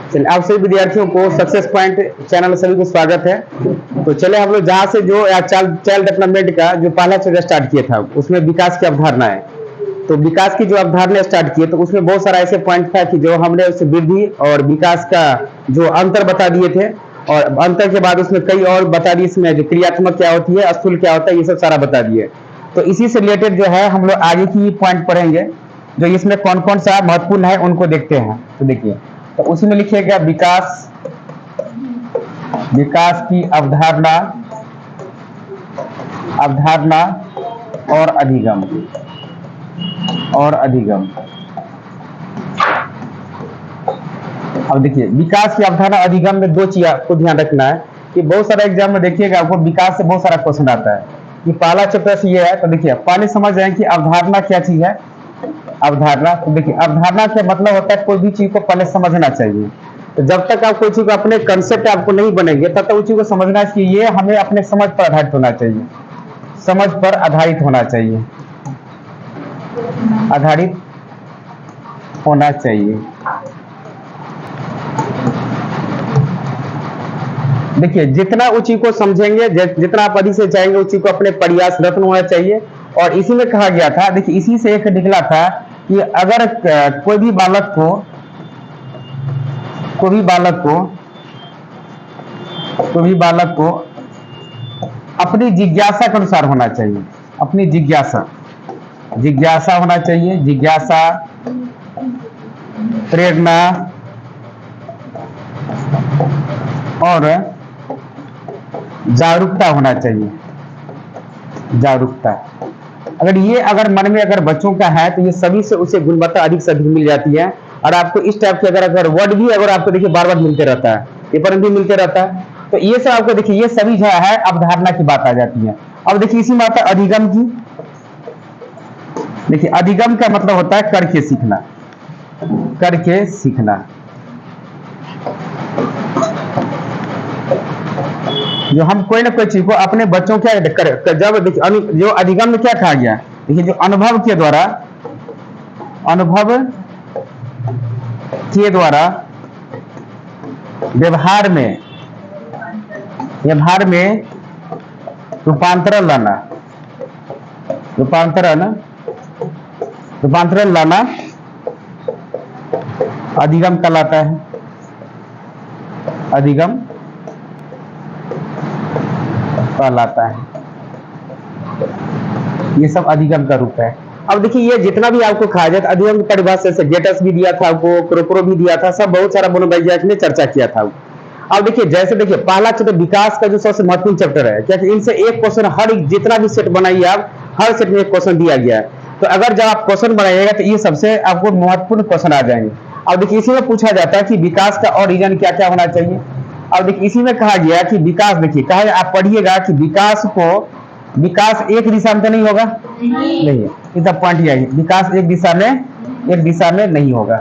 चलिए, आप सभी विद्यार्थियों को सक्सेस पॉइंट चैनल में सभी को स्वागत है। तो चले हम लोग जहाँ से जो चाइल्ड डेवलपमेंट का जो पहला चैप्टर स्टार्ट किया था उसमें विकास की अवधारणा है। तो विकास की जो अवधारणा स्टार्ट की है तो उसमें बहुत सारा ऐसे पॉइंट था कि जो हमने उस वृद्धि और विकास का जो अंतर बता दिए थे, और अंतर के बाद उसमें कई और बता दिए, इसमें जो क्रियात्मक क्या होती है, स्थूल क्या होता है, ये सब सारा बता दिए। तो इसी से रिलेटेड जो है हम लोग आगे की पॉइंट पढ़ेंगे, जो इसमें कौन कौन सा महत्वपूर्ण है उनको देखते हैं। तो देखिए, तो उसी में लिखिएगा विकास, विकास की अवधारणा, अवधारणा और अधिगम, और अधिगम। अब देखिए, विकास की अवधारणा अधिगम में दो चीज आपको ध्यान रखना है कि बहुत सारा एग्जाम में देखिएगा आपको विकास से बहुत सारा क्वेश्चन आता है कि पहला चैप्टर ये है। तो देखिए, पहले समझ जाए कि अवधारणा क्या चीज है। अवधारणा, तो देखिए अवधारणा का मतलब होता है कोई भी चीज को पहले समझना चाहिए। तो जब तक आप कोई चीज को अपने कंसेप्ट आपको नहीं बनेंगे तब तक उस चीज को समझना चाहिए, हमें अपने समझ पर आधारित होना चाहिए, समझ पर आधारित होना चाहिए, आधारित होना चाहिए। देखिए, जितना उस चीज को समझेंगे, जितना आप अधिक से चाहेंगे उस चीज को अपने प्रयासरत होना चाहिए। और इसी में कहा गया था, देखिए इसी से एक निकला था कि अगर कोई भी बालक को, कोई भी बालक को अपनी जिज्ञासा के अनुसार होना चाहिए, अपनी जिज्ञासा होना चाहिए, जिज्ञासा, प्रेरणा और जागरूकता होना चाहिए, जागरूकता। अगर मन में अगर बच्चों का है तो ये सभी से उसे गुणवत्ता अधिक से अधिक मिल जाती है। और आपको इस टाइप के अगर वर्ड भी अगर आपको देखिए बार बार मिलते रहता है, पेपर में भी मिलते रहता है, तो ये सब आपको देखिए ये सभी जो है अवधारणा की बात आ जाती है। अब देखिए इसी में आता है अधिगम की। देखिए अधिगम का मतलब होता है करके सीखना, करके सीखना। जो हम कोई ना कोई चीज को अपने बच्चों क्या कर, जब देखिए जो अधिगम में क्या कहा गया, देखिए जो अनुभव के द्वारा, अनुभव के द्वारा व्यवहार में रूपांतरण लाना, रूपांतरण लाना अधिगम कहलाता है, अधिगम कहलाता है। ये सब अधिगम का रूप है। अब देखिए ये जितना भी आपको कहा जाए, अधिगम की परिभाषा से गेटस भी दिया था आपको, क्रोक्रो भी दिया था, सब बहुत सारा मनोवैज्ञानिक ने चर्चा किया था। अब देखिए जैसे देखिए पहला चैप्टर विकास का जो सबसे महत्वपूर्ण चैप्टर है, क्या इनसे एक क्वेश्चन हर जितना भी सेट बनाइए आप, हर सेट में एक क्वेश्चन दिया गया है। तो अगर जब आप क्वेश्चन बनाइएगा तो ये सबसे आपको महत्वपूर्ण क्वेश्चन आ जाएंगे। अब देखिए इसी में पूछा जाता है कि विकास का और रीजन क्या क्या होना चाहिए। अब देखिए इसी में कहा गया कि विकास, देखिए कहा आप पढ़िएगा कि विकास एक दिशा में तो नहीं होगा, नहीं है, इतना पॉइंट यही, विकास एक दिशा में नहीं होगा,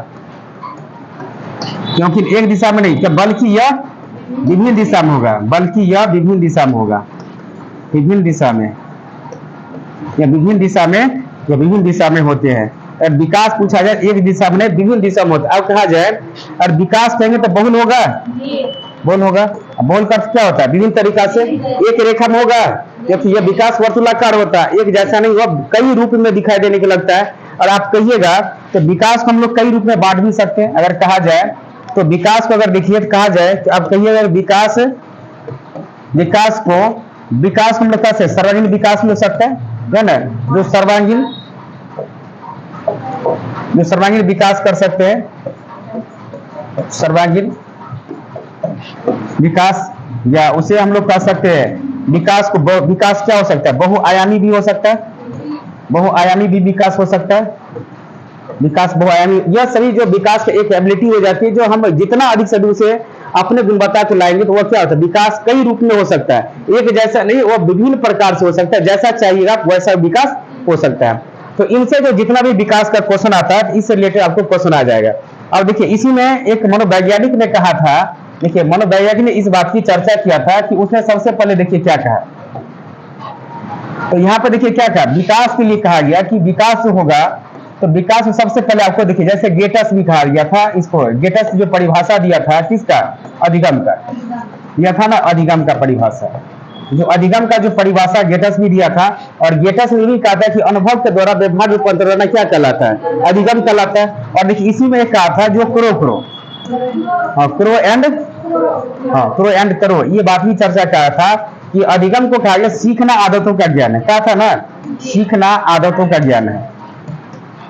क्योंकि एक दिशा में नहीं, क्या बल्कि यह विभिन्न दिशा में होगा, बल्कि यह विभिन्न दिशा में होगा, विभिन्न दिशा में, या विभिन्न दिशा में, या विभिन्न दिशा में होते हैं। और विकास पूछा जाए एक दिशा में नहीं, विभिन्न दिशा में होता है। अब कहा जाए और विकास कहेंगे तो बहुल होगा, बहुल होगा। बहुल का क्या होता है, विभिन्न तरीका से एक रेखा में होगा, क्योंकि यह विकास वर्तुलाकार होता है, एक जैसा नहीं, वह कई रूप में दिखाई देने को लगता है। और आप कहिएगा तो विकास को हम लोग कई रूप में बांट भी सकते हैं। अगर कहा जाए तो विकास को अगर देखिए तो कहा जाए तो आप कहिएगा विकास को हम लोग कैसे सर्वांगीण विकास में हो सकता है ना, जो सर्वांगीण विकास कर सकते हैं, सर्वांगीण विकास, या उसे हम लोग कह सकते हैं विकास क्या हो सकता है, बहुआयामी भी हो सकता है, बहुआयामी भी विकास हो सकता है, विकास बहुआयामी। यह सभी जो विकास की एक एबिलिटी हो जाती है, जो हम जितना अधिक से अधिक उसे अपने गुणवत्ता को लाएंगे तो वह क्या होता है, विकास कई रूप में हो सकता है, एक जैसा नहीं, वह विभिन्न प्रकार से हो सकता है, जैसा चाहिएगा वैसा विकास हो सकता है। तो इनसे जो जितना भी विकास का क्वेश्चन आता है इससे रिलेटेड आपको क्वेश्चन आ जाएगा। अब देखिए इसी में एक मनोवैज्ञानिक ने कहा था, देखिए मनोवैज्ञानिक ने इस बात की चर्चा किया था कि उसने सबसे पहले देखिए क्या कहा, तो यहाँ पर देखिए क्या कहा, विकास के लिए कहा गया कि विकास जो होगा तो विकास में सबसे पहले आपको देखिए, जैसे गेटस भी कहा गया था इसको, गेटस जो परिभाषा दिया था किसका, अधिगम का दिया था ना, अधिगम का परिभाषा, जो अधिगम का जो परिभाषा गेटस भी दिया था, और गेटस ने भी कहा था कि अनुभव के द्वारा व्यवहार रूपांतरण करना क्या कहलाता है, अधिगम कहलाता है। और देखिए इसी में एक कहा था जो क्रो एंड करो, ये बात भी चर्चा कहा था कि अधिगम को कहा गया सीखना आदतों का ज्ञान है, कहा था ना, सीखना आदतों का ज्ञान है,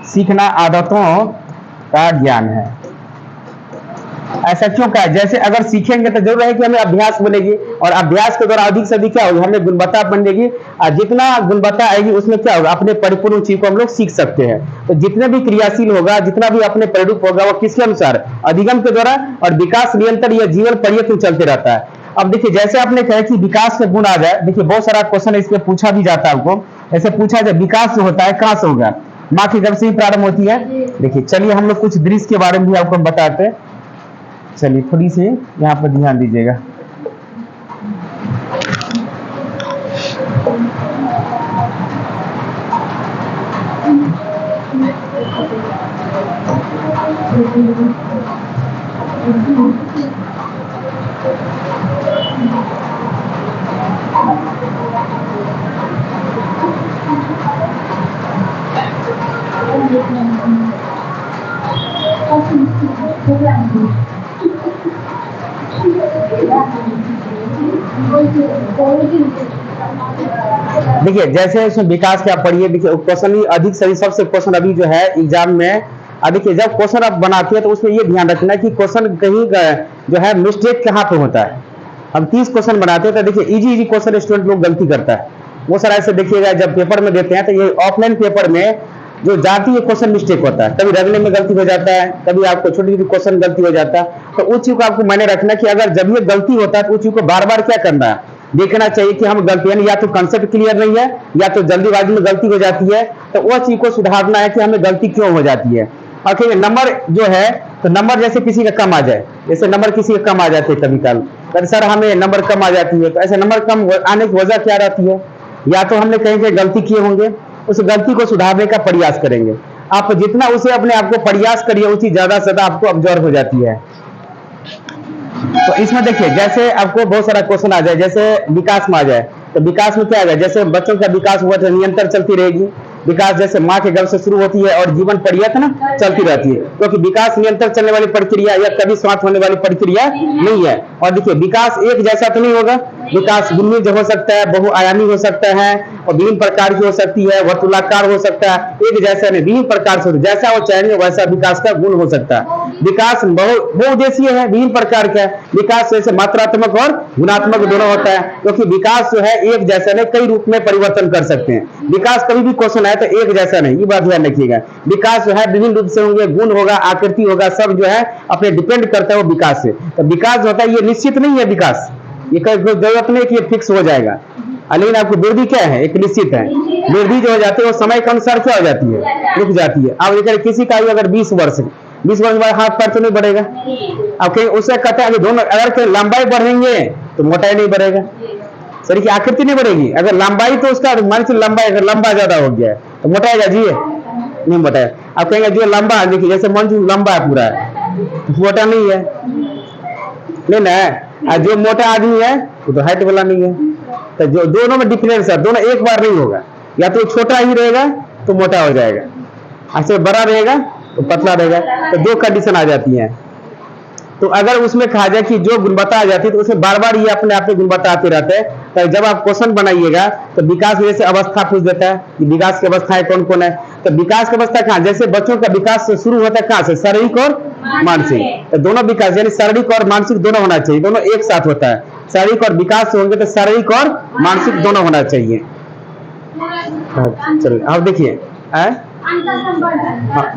सीखना आदतों का ज्ञान है। ऐसा क्यों कहा, जैसे अगर सीखेंगे तो जरूर है कि हमें अभ्यास मिलेगी, और अभ्यास के द्वारा अधिक से अधिक क्या होगा, हमें गुणवत्ता बनेगी, और जितना गुणवत्ता आएगी उसमें क्या होगा, अपने परिपूर्ण चीज को हम लोग सीख सकते हैं। तो जितने भी क्रियाशील होगा, जितना भी अपने परिरूप होगा, वो किसके अनुसार, अधिगम के द्वारा, और विकास निरंतर यह जीवन पर्यंत चलते रहता है। अब देखिए जैसे आपने कहा कि विकास के गुण आ जाए, देखिए बहुत सारा क्वेश्चन इसमें पूछा भी जाता है आपको, ऐसे पूछा जाए विकास जो होता है कहां से होगा, माँ के गर्भ से ही प्रारंभ होती है। देखिए चलिए हम लोग कुछ दृश्य के बारे में भी आपको बताते हैं, चलिए थोड़ी सी यहाँ पर ध्यान दीजिएगा। देखिए जैसे इसमें विकास क्या पढ़िए, देखिए क्वेश्चन भी अधिक सही सबसे क्वेश्चन अभी जो है एग्जाम में, देखिए जब क्वेश्चन आप बनाते हैं तो उसमें ये ध्यान रखना कि क्वेश्चन कहीं जो है मिस्टेक कहाँ पे होता है। हम 30 क्वेश्चन बनाते हैं तो देखिए इजी क्वेश्चन स्टूडेंट लोग गलती करता है, वो सारा ऐसे देखिएगा जब पेपर में देते हैं तो ये ऑफलाइन पेपर में जो जाती है क्वेश्चन मिस्टेक होता है, कभी रगने में गलती हो जाता है, कभी आपको छोटी छोटी क्वेश्चन गलती हो जाता है। तो उस चीज को आपको मायने रखना कि अगर जब ये गलती होता है तो उस चीज को बार बार क्या करना है, देखना चाहिए कि हम गलती, यानी या तो कंसेप्ट क्लियर नहीं है या तो जल्दीबाजी में गलती हो जाती है, तो वह चीज को सुधारना है कि हमें गलती क्यों हो जाती है। और ठीक है, नंबर जो है तो नंबर जैसे किसी का कम आ जाए, जैसे नंबर किसी का कम आ जाते हैं कभी कल, सर हमें नंबर कम आ जाती है, तो ऐसे नंबर कम आने की वजह क्या रहती है, या तो हमने कहीं कहीं गलती किए होंगे, उस गलती को सुधारने का प्रयास करेंगे। आप जितना उसे अपने आप को प्रयास करिए उसी ज्यादा से ज्यादा आपको ऑब्जर्व हो जाती है। तो इसमें देखिए जैसे आपको बहुत सारा क्वेश्चन आ जाए, जैसे विकास में आ जाए तो विकास में क्या आ जाए, जैसे बच्चों का विकास हुआ तो निरंतर चलती रहेगी, विकास जैसे माँ के गर्भ से शुरू होती है और जीवन पर्यंत ना चलती रहती है, क्योंकि विकास निरंतर चलने वाली प्रक्रिया या कभी समाप्त होने वाली प्रक्रिया नहीं है। और देखिए विकास एक जैसा तो नहीं होगा, विकास भिन्न हो सकता है, बहुआयामी हो सकता है, और विभिन्न प्रकार की हो सकती है, वर्तुलाकार हो सकता है, एक जैसा नहीं, विभिन्न प्रकार से, जैसा वो चाहेंगे वैसा विकास का गुण हो सकता है। विकास बहुउद्देशीय है, विभिन्न प्रकार का है, विकास जैसे मात्रात्मक और गुणात्मक दोनों होता है, क्योंकि विकास जो है एक जैसा नहीं, कई रूप में परिवर्तन कर सकते हैं। विकास कभी भी क्वेश्चन आए तो एक जैसा नहीं, ये बात ध्यान रखिएगा। विकास जो है विभिन्न रूप से होंगे, गुण होगा, आकृति होगा, सब जो है अपने डिपेंड करता है वो विकास से। तो विकास जो होता है ये निश्चित नहीं है, विकास ये जरूरत नहीं कि ये फिक्स हो जाएगा, लेकिन आपको वृद्धि क्या है, एक निश्चित है। वृद्धि जो हो जाती है वो समय के अनुसार क्या हो जाती है, रुक जाती है। अब देखिए किसी का आयु अगर 20 वर्ष के बाद हाथ पैर तो नहीं बढ़ेगा, अब कहीं उससे कहते हैं दोनों अगर लंबाई बढ़ेंगे तो मोटाई नहीं बढ़ेगा, शरीर की आकृति नहीं बढ़ेगी। अगर लंबाई तो उसका मान लीजिए लंबाई अगर लंबा ज्यादा हो गया है तो मोटाएगा जी, नहीं मोटाएगा। आप कहेंगे जो लंबा है, देखिए जैसे मंजू लंबा है पूरा तो मोटा नहीं है, नहीं ना, जो मोटा आदमी है वो तो हाइट वाला नहीं है। तो जो दोनों में डिफरेंस है, दोनों एक बार नहीं होगा, या तो छोटा ही रहेगा तो मोटा हो जाएगा, ऐसे बड़ा रहेगा तो पतला रहेगा। तो दो कंडीशन आ जाती है। तो अगर उसमें कहा जाए कि जो गुणवत्ता आ जाती है तो उसमें बार बार ये अपने आप में गुणवत्ता आते रहते हैं। तो जब आप क्वेश्चन बनाइएगा तो विकास जैसे अवस्था पूछ देता है कि विकास की अवस्थाएं कौन कौन है, तो विकास की अवस्था कहाँ, जैसे बच्चों का विकास शुरू होता है कहाँ से, शारीरिक और मानसिक। तो दोनों विकास यानी शारीरिक और मानसिक दोनों होना चाहिए, दोनों एक साथ होता है। शारीरिक और विकास होंगे तो शारीरिक और मानसिक दोनों होना चाहिए। चलिए अब देखिए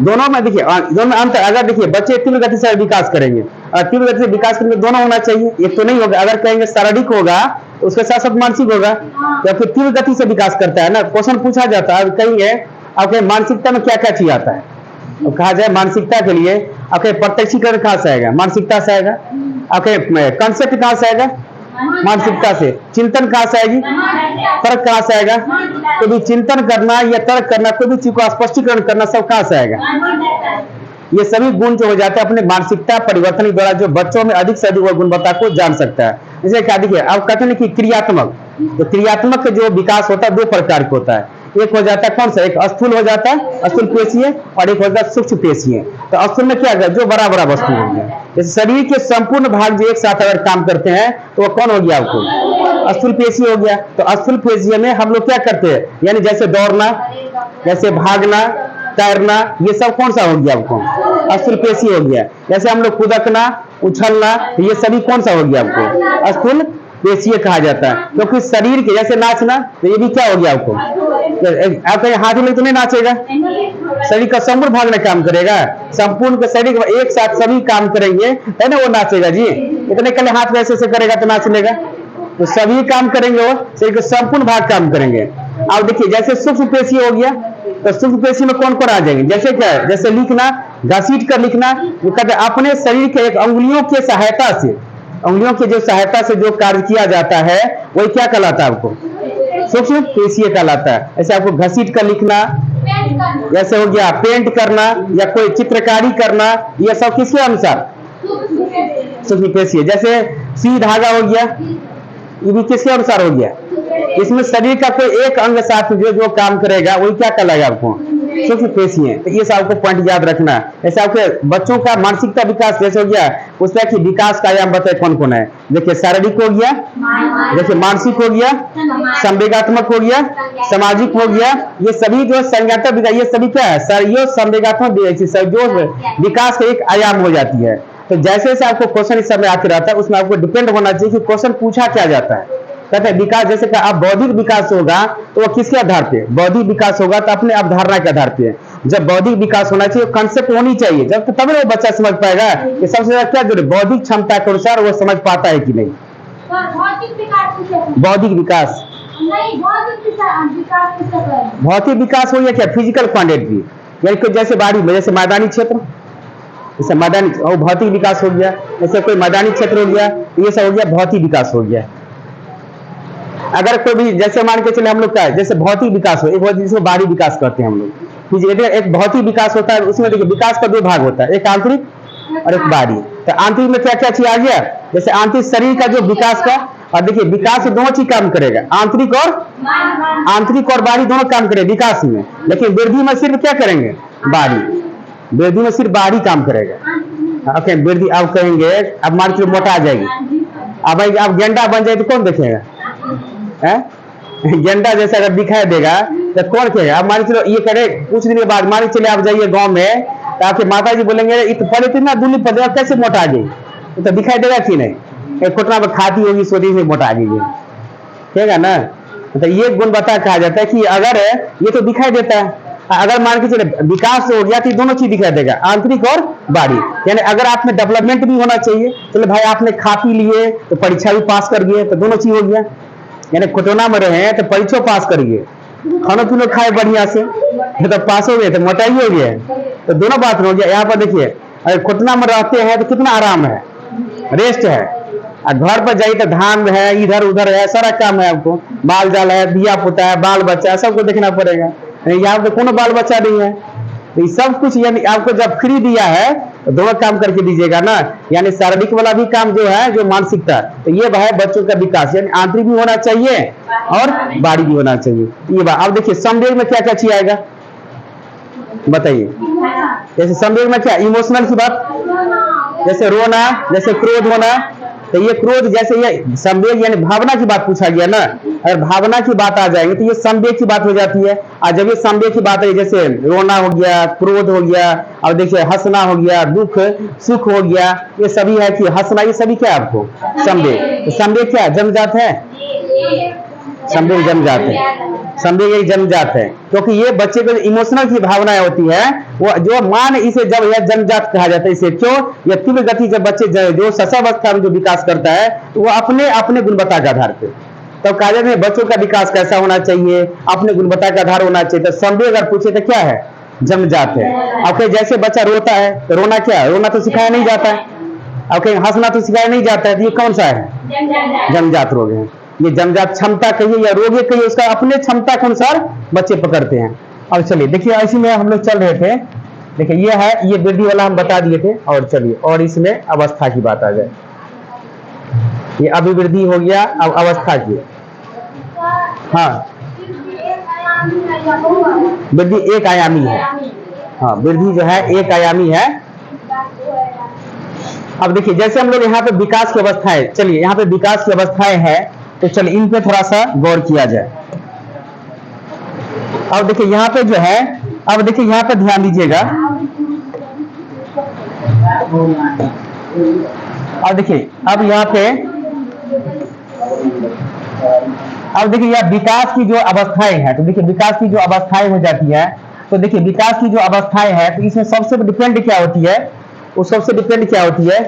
दोनों में देखिए दोनों अंतर, अगर देखिए बच्चे तीव्र गति से विकास करेंगे और तीव्र गति से विकास करेंगे दोनों होना चाहिए, एक तो नहीं होगा। अगर कहेंगे शारीरिक होगा तो उसके साथ साथ मानसिक होगा, या फिर तीव्र गति से विकास करता है ना, क्वेश्चन पूछा जाता है। कहेंगे आपके मानसिकता में क्या क्या चीज आता है, अब कहा जाए मानसिकता के लिए आपके प्रत्यक्षीकरण कहाँ से आएगा, मानसिकता से आएगा। आपके कंसेप्ट कहाँ से आएगा, मानसिकता से। चिंतन कहाँ से आएगी? तर्क कहाँ से आएगा? तो भी चिंतन करना या तर्क करना, कोई भी चीज को स्पष्टीकरण करना, सब कहाँ से आएगा? ये सभी गुण जो हो जाते हैं अपने मानसिकता परिवर्तन के द्वारा, जो बच्चों में अधिक से अधिक वो गुणवत्ता को जान सकता है। जैसे क्या देखिए, अब कहते हैं कि क्रियात्मक, तो क्रियात्मक जो विकास होता है दो प्रकार का होता है। एक हो जाता है कौन सा? एक स्थूल हो जाता है, स्थूल पेशीय, और एक हो जाता है सूक्ष्म पेशीय। तो स्थूल में क्या है? जो बड़ा बड़ा वस्तु हो गया, जैसे शरीर के संपूर्ण भाग जो एक साथ अगर काम करते हैं तो वो कौन हो गया? आपको स्थूल पेशीय हो गया। तो स्थूल पेशीय में हम लोग क्या करते हैं? यानी जैसे दौड़ना, जैसे भागना, तैरना, ये सब कौन सा हो गया? आपको स्थूल पेशीय हो गया। जैसे हम लोग कूदकना, उछलना, ये सभी कौन सा हो गया? आपको स्थूल पेशीय कहा जाता है। क्योंकि शरीर के जैसे नाचना, तो ये भी क्या हो गया? आपको आप हाथ में तो नहीं नाचेगा, शरीर का संपूर्ण भाग में काम करेगा, संपूर्ण शरीर एक साथ सभी काम करेंगे है ना, वो नाचेगा जी। इतने कल हाथ वैसे से करेगा तो नाच लेगा? तो सभी काम करेंगे, वो शरीर के संपूर्ण भाग काम करेंगे। अब देखिए, जैसे सूक्ष्म पेशीय हो गया, तो सूक्ष्म पेशी में कौन कौन आ जाएंगे? जैसे क्या है? जैसे लिखना, घसीट कर लिखना, वो कहते हैं अपने शरीर के एक अंगुलियों के सहायता से, अंगुलियों की जो सहायता से जो कार्य किया जाता है वही क्या कहलाता है? आपको सूक्ष्म पेशीय कहलाता है। ऐसे आपको घसीट कर लिखना, जैसे हो गया पेंट करना या कोई चित्रकारी करना, यह सब किसके अनुसार? सूक्ष्म पेशीय। जैसे सुई धागा हो गया, ये भी किसके अनुसार हो गया? इसमें शरीर का कोई एक अंग साथ जो जो काम करेगा वही क्या कहलाएगा? आपको सूक्ष्म पेशीय। तो ये सब आपको पॉइंट याद रखना है। ऐसे आपके बच्चों का मानसिकता विकास जैसे हो गया, उस तरह की विकास का आयाम बताए कौन कौन है? देखिए, शारीरिक हो गया, देखिए मानसिक हो गया, संवेगात्मक हो गया, सामाजिक हो गया, ये सभी जो संज्ञानात्मक विकास, ये सभी क्या है? ये संवेगात्मक जो विकास का एक आयाम हो जाती है। तो जैसे जैसे आपको क्वेश्चन इस समय आते रहता है, उसमें आपको डिपेंड होना चाहिए कि क्वेश्चन पूछा क्या जाता है। कहते हैं विकास, जैसे कि आप बौद्धिक विकास होगा तो वो किसके आधार पे? बौद्धिक विकास होगा तो अपने अवधारणा के आधार पे। जब बौद्धिक विकास होना चाहिए, कंसेप्ट होनी चाहिए, जब तब वो बच्चा समझ पाएगा कि सबसे ज्यादा क्या जरूरी, बौद्धिक क्षमता के अनुसार वो समझ पाता है कि नहीं। बौद्धिक विकास, भौतिक विकास हो या क्या? फिजिकल क्वांटिटी, यानी कि जैसे बाड़ी में, जैसे मैदानी क्षेत्र, जैसे मैदानी और भौतिक विकास हो गया। जैसे कोई मैदानी क्षेत्र हो गया, ये सब हो गया भौतिक विकास हो गया। अगर कोई भी जैसे मान के चले हम लोग का है, जैसे भौतिक विकास हो, एक जिसको बाहरी विकास कहते हैं हम लोग, एक भौतिक विकास होता है, उसमें देखिए विकास का दो भाग होता है, एक आंतरिक और एक बाहरी। तो आंतरिक में क्या क्या चीज आ गया? जैसे आंतरिक शरीर का जो विकास का, और देखिए विकास से दोनों चीज काम करेगा, आंतरिक और बाहरी दोनों काम करेगा विकास में। लेकिन वृद्धि में सिर्फ क्या करेंगे? बाहरी। वृद्धि में सिर्फ बाहरी काम करेगा। ओके, वृद्धि आप कहेंगे, अब मान के मोटा आ जाएगी, अब आप गेंडा बन जाए तो कौन देखेगा? गेंडा जैसा अगर दिखाई देगा तो कौन कहेगा? अब मान चलो ये करे, कुछ दिन के बाद मान चले आप जाइए गांव में, तो आपके माता जी बोलेंगे पहले इतना दूरी पर कैसे मोटा आ गई? तो दिखाई देगा कि नहीं? एक घुटना पर खाती होगी, सोची से मोटा आ गई, ठीक है ना? तो ये गुणवत्ता कहा जाता है कि अगर ये तो दिखाई देता है, अगर मान के चले विकास हो गया तो दोनों चीज दिखाई देगा, आंतरिक और बाहरी। यानी अगर आप में डेवलपमेंट भी होना चाहिए, चलो भाई आपने खा पी लिए तो परीक्षा भी पास कर गए, तो दोनों चीज हो गया। यानी कोटोना में रहे तो परीक्षा पास करिए, खाना पीना खाए बढ़िया से तो पास हो गए, तो मोटाई हो गया, तो दोनों बात हो गया। यहाँ पर देखिए, अगर कोटना में रहते हैं तो कितना आराम है, रेस्ट है, और घर पर जाइए तो धान है, इधर उधर है, सारा काम है, आपको बाल जाल है, दिया पुता है, बाल बच्चा सबको देखना पड़ेगा। यहाँ पे कोनो बाल बच्चा नहीं है, तो सब कुछ यानी आपको जब फ्री दिया है तो दोनों काम करके दीजिएगा ना। यानी शारीरिक वाला भी काम जो है, जो मानसिकता, तो ये है बच्चों का विकास, यानी आंतरिक भी होना चाहिए और बाहरी भी होना चाहिए, ये बात। अब देखिए संवेग में क्या क्या चीज आएगा बताइए? जैसे संवेग में क्या? इमोशनल की बात, जैसे रोना, जैसे क्रोध होना, तो ये क्रोध, जैसे ये संवेग यानी भावना की बात पूछा गया ना, अगर भावना की बात आ जाएगी तो ये संवेग की बात हो जाती है। और जब ये संवेग की बात है, जैसे रोना हो गया, क्रोध हो गया, और देखिए हंसना हो गया, दुख सुख हो गया, ये सभी है कि हंसना, ये सभी क्या है आपको? संवेग। तो संवेग क्या जन्मजात है? संवेग जन्मजात है, संवेग एक जन्मजात है, क्योंकि ये बच्चे को इमोशनल की भावनाएं होती है, वो जो मान इसे जब यह जन्मजात कहा जाता है। इसे क्यों? यह तीव्र गति जब बच्चे जो शैशवावस्था में जो विकास करता है, तो वो अपने अपने गुणवत्ता के आधार पे, तो कहा जाता है बच्चों का विकास कैसा होना चाहिए, अपने गुणवत्ता का आधार होना चाहिए। तो संवेग अगर पूछे तो क्या है? जन्मजात है। आपके जैसे बच्चा रोता है तो रोना क्या है? रोना तो सिखाया नहीं जाता है, अब कहीं हंसना तो सिखाया नहीं जाता है, तो ये कौन सा है? जन्मजात रोग है। ये जन्मजात क्षमता कहिए या रोग कहिए, उसका अपने क्षमता के अनुसार बच्चे पकड़ते हैं। अब चलिए देखिए, ऐसे में हम लोग चल रहे थे। देखिए ये है, ये वृद्धि वाला हम बता दिए थे। और चलिए और इसमें अवस्था की बात आ जाए। ये अभिवृद्धि हो गया, अब अवस्था की। हाँ, वृद्धि एक आयामी है। हाँ, वृद्धि जो है एक आयामी है। अब देखिए जैसे हम लोग यहाँ पे विकास की अवस्थाएं, चलिए यहाँ पे विकास की अवस्थाएं हैं, तो चलिए इन पे थोड़ा सा गौर किया जाए। अब देखिए यहाँ पे जो है, अब देखिए यहाँ पे ध्यान दीजिएगा। अब देखिए अब यहाँ पे, अब देखिए यह विकास की जो अवस्थाएं हैं, तो देखिए विकास की जो अवस्थाएं हो जाती है, तो देखिए विकास की जो अवस्थाएं हैं, तो इसमें सबसे डिपेंड क्या होती है? वो सबसे डिपेंड क्या होती है?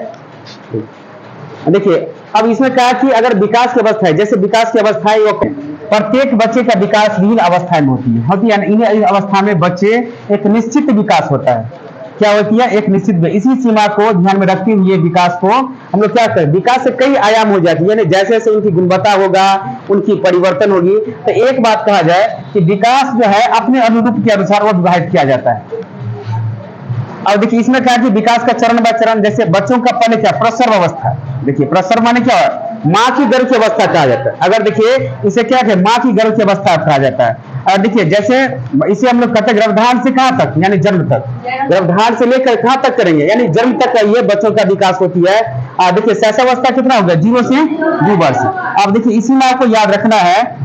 देखिए अब इसमें कहा कि अगर विकास की अवस्था है, जैसे विकास की अवस्थाएं, वो प्रत्येक बच्चे का विकास विभिन्न अवस्थाएं में होती है। इन अवस्था में बच्चे एक निश्चित विकास होता है। क्या होती है? एक निश्चित। इसी सीमा को ध्यान में रखते हुए विकास को हम लोग क्या करें? विकास से कई आयाम हो जाती है, यानी जैसे जैसे उनकी गुणवत्ता होगा, उनकी परिवर्तन होगी। तो एक बात कहा जाए कि विकास जो है अपने अनुरूप के अनुसार वो विभाजित किया जाता है। अब देखिए इसमें क्या है कि विकास का चरण बाय चरण, जैसे बच्चों का पहले क्या? प्रसव अवस्था। देखिए प्रसव माने क्या है? माँ की गर्भ की अवस्था कहा जाता है। अगर देखिए इसे क्या है? माँ की गर्भ की अवस्था कहा जाता है। और देखिए जैसे इसे हम लोग कहते हैं गर्भधारण से कहां तक, यानी जन्म तक। गर्भधारण से लेकर कहां तक करेंगे, यानी जन्म तक का ये बच्चों का विकास होती है। देखिए शैशवावस्था कितना होगा? 0 से 2 वर्ष। अब देखिए इसी में आपको याद रखना है,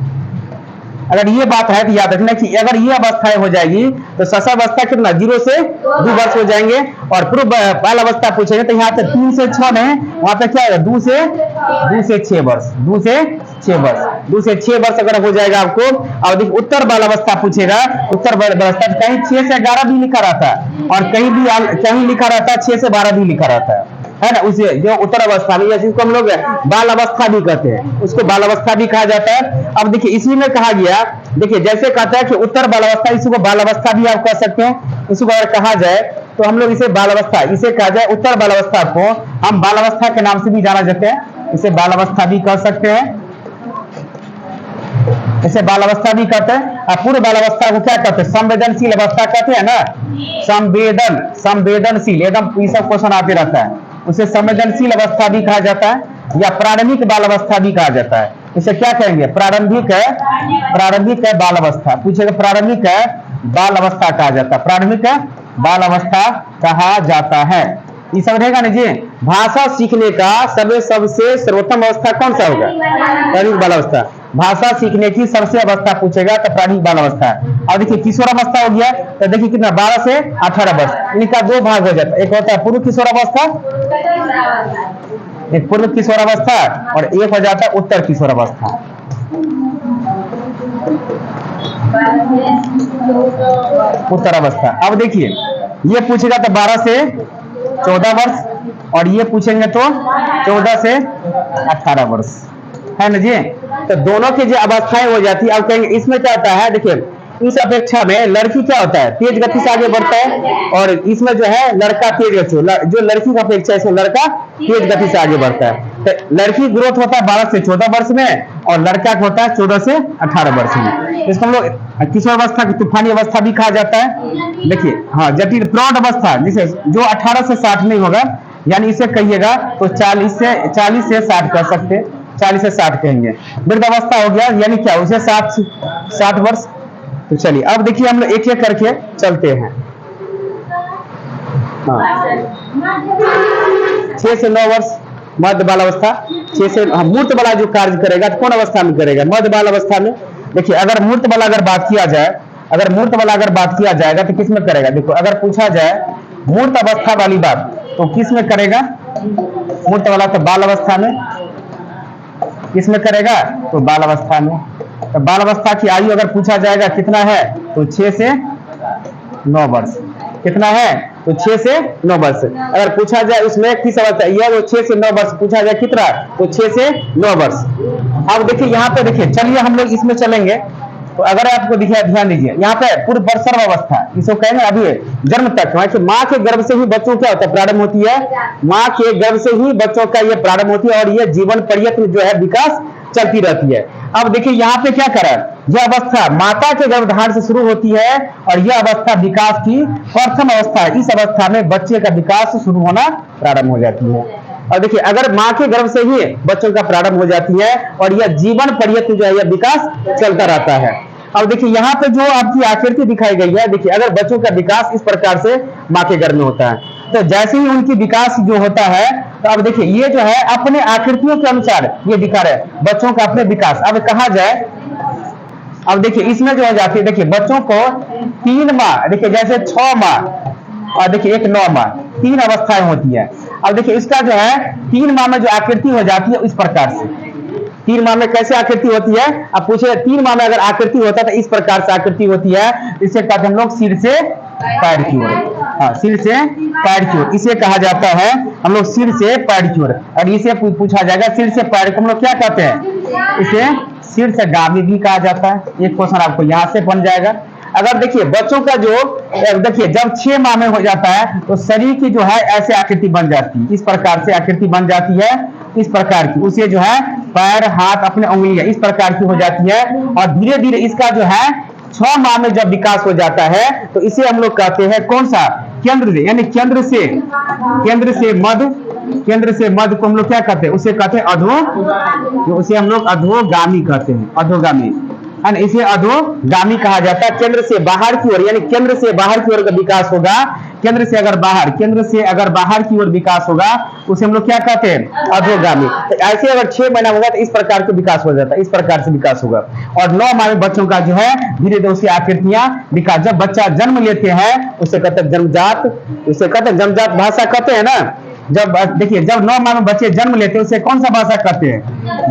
अगर ये बात है तो याद रखना कि अगर ये अवस्थाएं हो जाएगी तो शैशवावस्था कितना? 0 से 2 वर्ष हो जाएंगे। और पूर्व बाल अवस्था पूछेंगे तो यहाँ पे 3 से 6 में, वहां पे क्या है? 2 से 6 वर्ष। 2 से 6 वर्ष, 2 से 6 वर्ष अगर हो जाएगा आपको। और देखिए उत्तर बाल अवस्था पूछेगा, उत्तर बाल अवस्था कहीं 6 से 11 भी लिखा रहता है, और कहीं लिखा रहता है 6 से 12 भी लिखा रहता है ना। उसे जो उत्तर अवस्था में, जिसको हम लोग बाल अवस्था भी कहते हैं, उसको बाल अवस्था भी कहा जाता है। अब देखिए इसी में कहा गया, देखिए जैसे कहता है कि उत्तर बाल अवस्था, इसी को बाल अवस्था भी आप कह सकते हैं। इसको अगर कहा जाए तो हम लोग इसे बाल अवस्था, इसे कहा जाए उत्तर बाल अवस्था को हम बाल अवस्था के नाम से भी जाना जाता है। इसे बाल अवस्था भी कह सकते हैं, इसे बाल अवस्था भी कहते हैं। पूर्व बाल अवस्था को क्या कहते हैं? संवेदनशील अवस्था कहते हैं ना। संवेदनशील, एकदम ये सब क्वेश्चन आते रहता है। उसे संवेदनशील अवस्था भी कहा जाता है, या प्रारंभिक बाल अवस्था भी कहा जाता है। इसे क्या कहेंगे? प्रारंभिक है बाल अवस्था पूछेगा। प्रारंभिक है बाल अवस्था कहा जाता है, प्रारंभिक बाल अवस्था कहा जाता है। ये समझेगा ना जी। भाषा सीखने का सबसे सर्वोत्तम अवस्था कौन सा होगा? प्रारंभिक बाल अवस्था। भाषा सीखने की सबसे अवस्था पूछेगा तो प्रारंभिक बाल अवस्था है। और देखिए किशोर अवस्था हो गया, तो देखिए कितना? 12 से 18 वर्ष। इनका 2 भाग हो जाता है, एक होता है पूर्व किशोर अवस्था, एक पूर्व किशोर अवस्था, और एक हो जाता है उत्तर किशोर अवस्था। उत्तर अवस्था। अब देखिए ये पूछेगा तो 12 से 14 वर्ष, और ये पूछेंगे तो 14 से 18 वर्ष, है ना जी। तो दोनों की जो अवस्थाएं हो जाती है। अब कहेंगे इसमें क्या होता है? देखिए इस अपेक्षा में लड़की क्या होता है? तेज गति से आगे बढ़ता है, और इसमें जो है लड़का तेज गति से, जो लड़की की अपेक्षा है लड़का तेज गति से आगे बढ़ता है। तो लड़की ग्रोथ होता है 12 से 14 वर्ष में, और लड़का का होता है 14 से 18 वर्ष में। इसको हम लोग किशोर अवस्था की तूफानी अवस्था भी कहा जाता है। देखिए हाँ, जटिल प्रौढ़ अवस्था, जिसे जो 18 से 60 नहीं होगा, यानी इसे कहिएगा तो 40 से 60 कर सकते हैं, 40 से 60 कहेंगे। वृद्ध अवस्था हो गया, यानी क्या? उसे 60 वर्ष। तो चलिए अब देखिए हम लोग एक एक करके चलते हैं। हाँ, 6 से 9 वर्ष मध्य बाल अवस्था। 6 से मूर्त वाला जो कार्य करेगा तो कौन अवस्था में करेगा? मध्य बाल अवस्था में। देखिए अगर मूर्त वाला अगर बात किया जाएगा तो किस में करेगा? देखो अगर पूछा जाए मूर्त अवस्था वाली बात तो किस में करेगा? मूर्त वाला तो बाल अवस्था में। किस में करेगा? तो बाल अवस्था में। तो बाल अवस्था की आयु अगर पूछा जाएगा कितना है तो 6 से 9 वर्ष। कितना है? तो 6 से 9 वर्ष। अगर पूछा जाए उसमें किस अवस्था, यह वो 6 से 9 वर्ष पूछा जाए कितना, तो 6 से 9 वर्ष। अब देखिए यहाँ पे देखिए, चलिए हम लोग इसमें चलेंगे। तो अगर आपको दिखा, ध्यान दीजिए यहाँ पे पूर्व प्रसव अवस्था, इसको कहेंगे अभी जन्म तक, माँ के गर्भ से ही बच्चों क्या होता है, प्रारंभ होती है। माँ के गर्भ से ही बच्चों का ये प्रारंभ होती है और ये जीवन पर्यंत जो है विकास चलती रहती है। अब देखिए यहाँ पे क्या करा, यह अवस्था माता के गर्भधारण से शुरू होती है और यह अवस्था विकास की प्रथम अवस्था है। इस अवस्था में बच्चे का विकास शुरू होना प्रारंभ हो जाती है। और देखिए अगर माँ के गर्भ से ही बच्चों का प्रारंभ हो जाती है और यह जीवन पर्यंत जो है यह विकास चलता रहता है। अब देखिए यहाँ पे जो आपकी आकृति दिखाई गई है, देखिए अगर बच्चों का विकास इस प्रकार से माँ के गर्भ में होता है, तो जैसे ही उनकी विकास जो होता है, तो अब देखिए ये जो है अपने आकृतियों के अनुसार ये दिखा रहे हैं बच्चों का अपने विकास। अब कहा जाए, अब देखिए इसमें जो हो जाती है, देखिए बच्चों को 3 माह, देखिए जैसे 6 माह और देखिए एक 9 माह, 3 अवस्थाएं होती है। अब देखिए इसका जो है 3 माह में जो आकृति हो जाती है इस प्रकार से, 3 माह में कैसे आकृति होती है, अब पूछे 3 माह में अगर आकृति होता है तो इस प्रकार से आकृति होती है। इसे कहते हैं हम लोग सिर से पैर की ओर, हाँ सिर से पैर की ओर, इसे कहा जाता है हम लोग सिर से पैर की ओर। और इसे पूछा जाएगा सिर से पैर को हम लोग क्या कहते हैं, इसे सिर से गामी भी कहा जाता है। एक क्वेश्चन आपको यहाँ से बन जाएगा। अगर देखिए बच्चों का जो देखिए जब 6 माह में हो जाता है तो शरीर की जो है ऐसे आकृति बन जाती है, इस प्रकार से आकृति बन जाती है, इस प्रकार की। उसे जो है पैर, हाथ, अपने उंगलियां इस प्रकार की हो जाती है। और धीरे धीरे इसका जो है 6 माह में जब विकास हो जाता है तो इसे हम लोग कहते हैं कौन सा, केंद्र से, यानी केंद्र से मध्य, केंद्र से मध्य को हम लोग क्या कहते हैं, उसे कहते हैं अधो, उसे हम लोग अधोगामी कहते हैं, अधोगामी, इसे अधोगामी कहा जाता है। केंद्र से बाहर की ओर, यानी केंद्र से बाहर की ओर का विकास होगा, केंद्र से अगर बाहर की ओर विकास होगा उसे हम लोग क्या कहते हैं, अधोगामी। तो ऐसे अगर 6 महीना होगा तो इस प्रकार के विकास हो जाता है, इस प्रकार से विकास होगा। और 9 माह में बच्चों का जो है धीरे धीरे उसकी आकृतियां विकास, जब बच्चा जन्म लेते हैं उसे कहते हैं जन्मजात, उसे कहते हैं जन्मजात भाषा कहते हैं ना। जब देखिए जब 9 माह में बच्चे जन्म लेते हैं उसे कौन सा भाषा कहते हैं,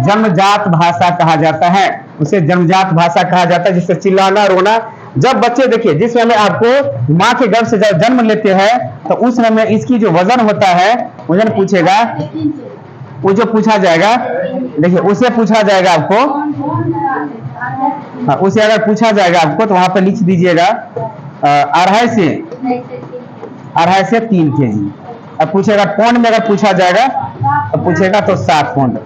जन्मजात भाषा कहा जाता है, उसे जन्मजात भाषा कहा जाता है, जिससे चिल्लाना रोना। जब बच्चे देखिए जिस समय आपको माँ के गर्भ से जब जन्म लेते हैं तो उस समय में इसकी जो वजन होता है, वजन पूछेगा, वो जो पूछा जाएगा, देखिए उसे पूछा जाएगा आपको, हाँ उसे अगर पूछा जाएगा आपको तो वहां पर लिख दीजिएगा 2.5 से 3 kg। अब पूछेगा पौंड में, अगर पूछा जाएगा तो पूछेगा तो 7 पौंड।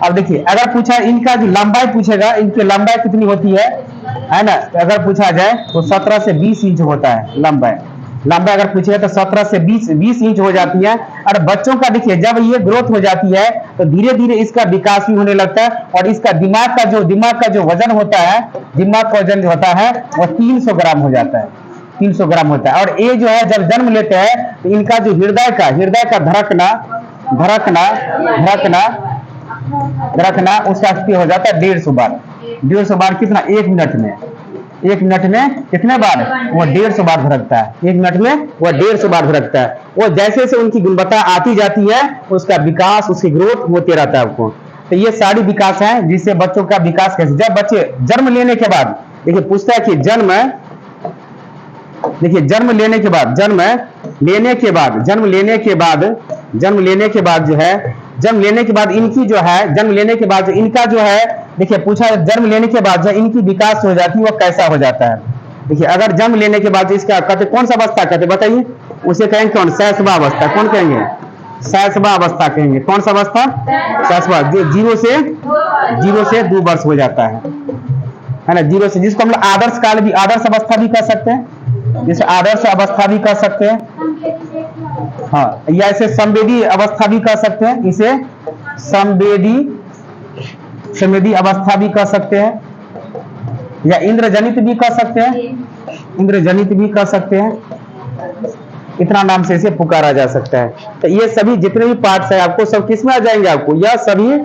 अब देखिए अगर पूछा इनका जो लंबाई पूछेगा, इनकी लंबाई कितनी होती है ना, अगर पूछा जाए तो 17 से 20 इंच होता है लंबाई। अगर पूछेगा तो 17 से 20 इंच हो जाती है। और बच्चों का देखिए जब ये ग्रोथ हो जाती है तो धीरे धीरे इसका विकास भी होने लगता है और इसका दिमाग का जो वजन होता है, दिमाग का वजन जो होता है वो 300 ग्राम हो जाता है, 300 ग्राम होता है। और ये जो है जब जन्म लेते हैं तो इनका जो हृदय का धड़कना उसका स्पीड हो जाता है 150 बार। 150 बार कितना, 1 मिनट में, 1 मिनट में कितने बार, वो 150 बार धड़कता है, 1 मिनट में वो 150 बार धड़कता है। वो जैसे जैसे उनकी गुणवत्ता आती जाती है उसका विकास, उसकी ग्रोथ होते रहता है आपको। तो ये सारी विकास है जिससे बच्चों का विकास कैसे, जब बच्चे जन्म लेने के बाद, देखिए पूछता है कि जन्म लेने के बाद इनकी जो है, जन्म लेने के बाद इनका जो है, देखिए पूछा जन्म लेने के बाद जो इनकी विकास हो जाती है वो कैसा हो जाता है। देखिए अगर जन्म लेने के बाद इसका कहते कौन सा अवस्था कहते बताइए, उसे कहेंगे कौन, शैशवा अवस्था। कौन कहेंगे, शैशवा अवस्था कहेंगे। कौन सा अवस्था, शैशवा, जो 0 से 2 वर्ष हो जाता है ना, 0 से, जिसको हम लोग आदर्श काल भी, आदर्श अवस्था भी कह सकते हैं, जिसे आदर्श अवस्था भी कह सकते हैं, हाँ, या इसे संवेदी अवस्था भी कह सकते हैं, इसे संवेदी अवस्था भी कह सकते हैं, या इंद्रजनित भी कह सकते हैं, इतना नाम से इसे पुकारा जा सकता है। तो ये सभी जितने भी पार्ट्स हैं आपको सब किस में आ जाएंगे, आपको यह सभी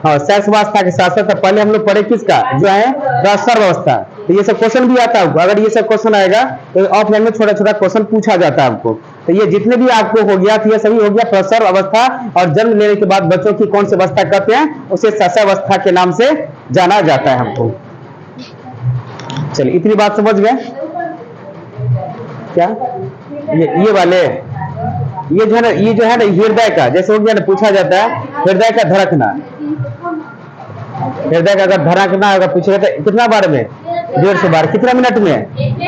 शैशवावस्था के साथ साथ पहले हम लोग पढ़े किसका, जो है प्रसव अवस्था। तो ये सब क्वेश्चन भी आता है आपको, अगर ये सब क्वेश्चन आएगा तो ऑफलाइन में छोटा छोटा क्वेश्चन पूछा जाता है आपको। तो ये जितने भी आपको हो गया तो ये सभी हो गया प्रसव अवस्था। और जन्म लेने के बाद बच्चों की कौन सी अवस्था कहते हैं, उसे शैशवावस्था के नाम से जाना जाता है हमको। चलिए इतनी बात समझ गए क्या, ये वाले, ये जो है ना हृदय का, जैसे हो गया ना, पूछा जाता है हृदय का धड़कना, अगर धड़कना अगर पूछेगा तो कितना बार में, 150 बार। कितना मिनट में?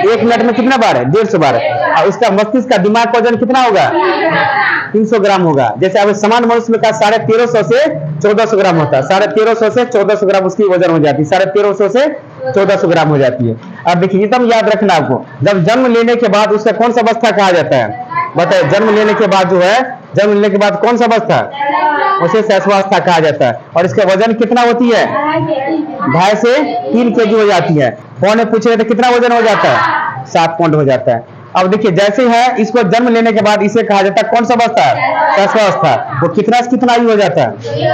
1 मिनट में कितना बार है? 150 बार। और उसका मस्तिष्क का दिमाग का वजन कितना होगा? 300 ग्राम होगा। जैसे अब सामान्य मनुष्य में का 1350 से 1400 ग्राम होता है। 1350 से 1400 ग्राम उसकी वजन हो जाती है। 1350 से 1400 ग्राम हो जाती है। अब देखिए एकदम याद रखना आपको, जब जन्म लेने के बाद उसका कौन सा अवस्था कहा जाता है? बताए, जन्म लेने के बाद जो है, जन्म लेने के बाद कौन सा अवस्था? उसे शैशवावस्था कहा जाता है। और इसका वजन कितना होती है? 2.5 से 3 केजी हो जाती है। कौन पूछे तो कितना वजन हो जाता है? 7 पौंड हो जाता है। अब देखिए जैसे है, इसको जन्म लेने के बाद इसे कहा जाता है कौन सा अवस्था? शैशवावस्था। वो कितना से कितना आयु हो जाता है?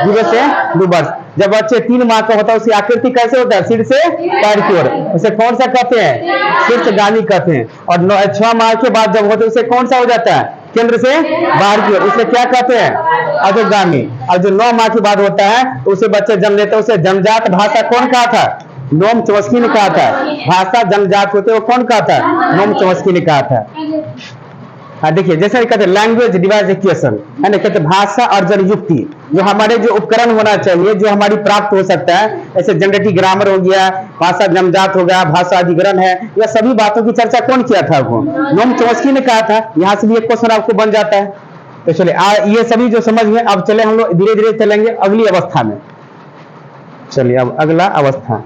0 से 2 वर्ष। जब बच्चे 3 माह का होता है, उसकी आकृति कैसे होता है? सिर से पैर की ओर। उसे कौन सा कहते हैं? शीर्षगामी कहते हैं। और 6 माह के बाद जब होते, उसे कौन सा हो जाता है? केंद्र से बाहर की ओर। उसे क्या कहते हैं? अधोगामी। और जो 9 माह के बाद होता है, उसे बच्चे जन्म लेते हैं, उसे जन्मजात भाषा कौन कहा था? नोम चॉम्स्की ने कहा था। भाषा जन्मजात होते वो कौन कहा था? नोम चॉम्स्की ने कहा था। हाँ देखिए, जैसे कहते हैं लैंग्वेज डिवाइस इक्वेशन, है ना, कहते हैं भाषा अर्जन युक्ति। जो हमारे जो उपकरण होना चाहिए, जो हमारी प्राप्त हो सकता है, ऐसे जनरेटिव ग्रामर हो गया, भाषा जन्मजात हो गया, भाषा अधिग्रहण है, यह सभी बातों की चर्चा कौन किया था? आपको नोम चॉम्स्की ने कहा था। यहाँ से भी एक क्वेश्चन आपको बन जाता है। तो चलिए ये सभी जो समझ में, अब चले हम लोग धीरे धीरे चलेंगे अगली अवस्था में। चलिए अब अगला अवस्था,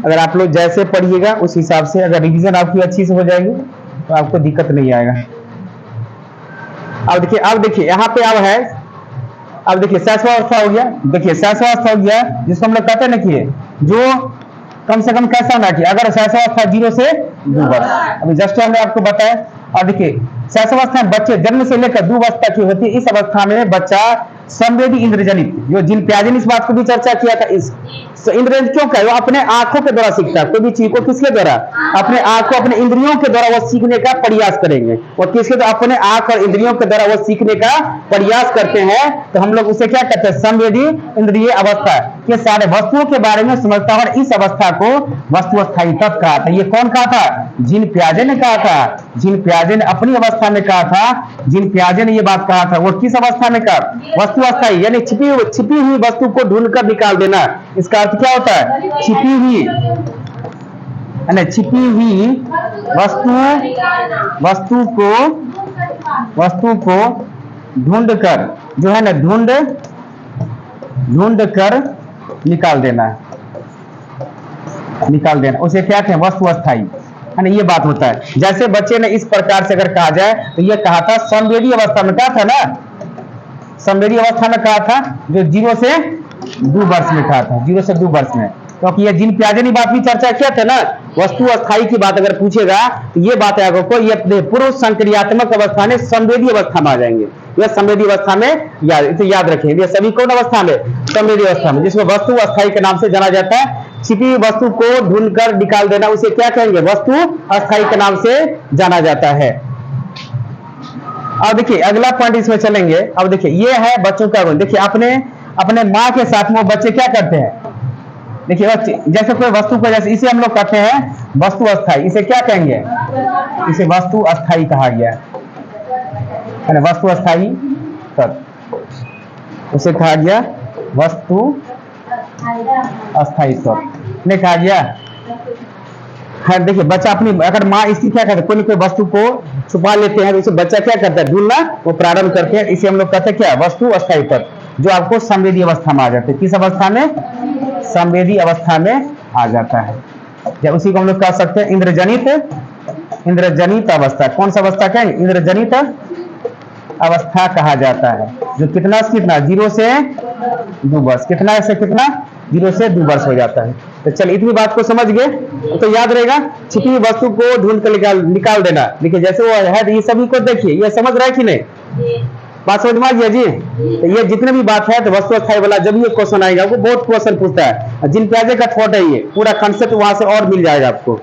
अगर आप लोग जैसे पढ़िएगा उस हिसाब से, अगर रिवीजन आपकी अच्छी से हो जाएगी तो आपको दिक्कत नहीं आएगा। अब देखिए यहाँ पे अब है, अब देखिए शैशवावस्था हो गया। देखिए शैशवावस्था हो गया, जिसको हम लोग कहते हैं ना कि जो कम से कम कैसा ना कि अगर शैशवावस्था 0 से 2 वर्ष, अभी जस्ट हमने आपको बताया। और देखिए शैशवावस्था में बच्चे जन्म से लेकर 2 वर्ष तक की होती है। इस अवस्था में बच्चा संवेदी इंद्रजनित, जो जिन प्याजे ने इस बात को भी चर्चा किया था, इस इंद्रजनित क्यों कहे? वो अपने आंखों के द्वारा सीखता है। कोई भी चीज को किसके द्वारा? अपने आंखों, अपने इंद्रियों के द्वारा वो सीखने का प्रयास करेंगे। और किसके द्वारा? अपने आंख और इंद्रियों के द्वारा वो सीखने का प्रयास करते हैं। तो हम लोग उसे क्या कहते हैं? संवेदी इंद्रिय अवस्था। ये सारे वस्तुओं के बारे में समझता है। और इस अवस्था को वस्तु स्थायी तत्व कहा था। ये कौन कहा था? जीन पियाजे ने कहा था। जीन पियाजे ने अपनी अवस्था में कहा था। जीन पियाजे ने ये बात कहा था। वो किस अवस्था में कहा? वस्तु अस्थायी, यानी छिपी हुई वस्तु को ढूंढकर निकाल देना। इसका अर्थ क्या होता है? छिपी हुई वस्तु को ढूंढ कर, जो है ना, ढूंढ कर निकाल देना, उसे क्या कहते हैं? वस्तु अस्थायी, है ना। ये बात होता है। जैसे बच्चे ने इस प्रकार से अगर कहा जाए तो ये कहा था संवेदी अवस्था में, कहा था ना, संवेदी अवस्था में कहा था, जो 0 से 2 वर्ष में कहा था। 0 से 2 वर्ष में, क्योंकि ये जीन पियाजे ने बात भी चर्चा किया था ना, वस्तु अस्थायी की बात अगर पूछेगा तो ये बात है आपको, ये पूर्व संक्रियात्मक अवस्था में संवेदी अवस्था में आ जाएंगे। यह संवेदी अवस्था में याद रखेंगे। सभी कौन अवस्था में? संवेदी अवस्था में, जिसमें वस्तु अस्थायी के नाम से जाना जाता है। छिपी वस्तु को ढूंढकर निकाल देना, उसे क्या कहेंगे? वस्तु अस्थायी के नाम से जाना जाता है। अब देखिए अगला पॉइंट इसमें चलेंगे। अब देखिए ये है बच्चों का गुण। देखिए अपने माँ के साथ में बच्चे क्या करते हैं? देखिए जैसे कोई वस्तु को, जैसे इसे हम लोग कहते हैं वस्तु अस्थायी, इसे क्या कहेंगे? इसे वस्तु अस्थायी कहा गया है ना। वस्तु अस्थायी तत्व, उसे कहा गया वस्तु अस्थायी तत्व ने कहा गया है। देखिए बच्चा अपनी, अगर माँ इसकी क्या करते हैं, कोई वस्तु को छुपा लेते हैं तो उसे बच्चा क्या करता है? ढूंढना वो प्रारंभ करते हैं। इसे हम लोग कहते हैं क्या? वस्तु अस्थायी तत्व, जो आपको संवेदी अवस्था में आ जाते हैं। किस अवस्था में? संवेदी अवस्था में आ जाता है। या उसी को हम लोग कह सकते हैं इंद्रजनित अवस्था। कौन सा अवस्था कहेंगे? इंद्रजनित अवस्था कहा जाता है। जो कितना से कितना? 0 से 2 वर्ष। कितना से कितना? 0 से 2 वर्ष हो जाता है। तो चलिए इतनी बात को समझ गए तो याद रहेगा, छिपी वस्तु को ढूंढ कर निकाल देना। देखिए जैसे वो है, ये सभी को देखिए, ये समझ रहा है कि नहीं? बात समझ में आ गया जी? तो ये जितने भी बात है, तो वस्तु अस्थायी वाला जब ये क्वेश्चन आएगा, वो बहुत क्वेश्चन पूछता है। जिन प्याजे का थॉट है, ये पूरा कंसेप्ट वहां से और मिल जाएगा आपको।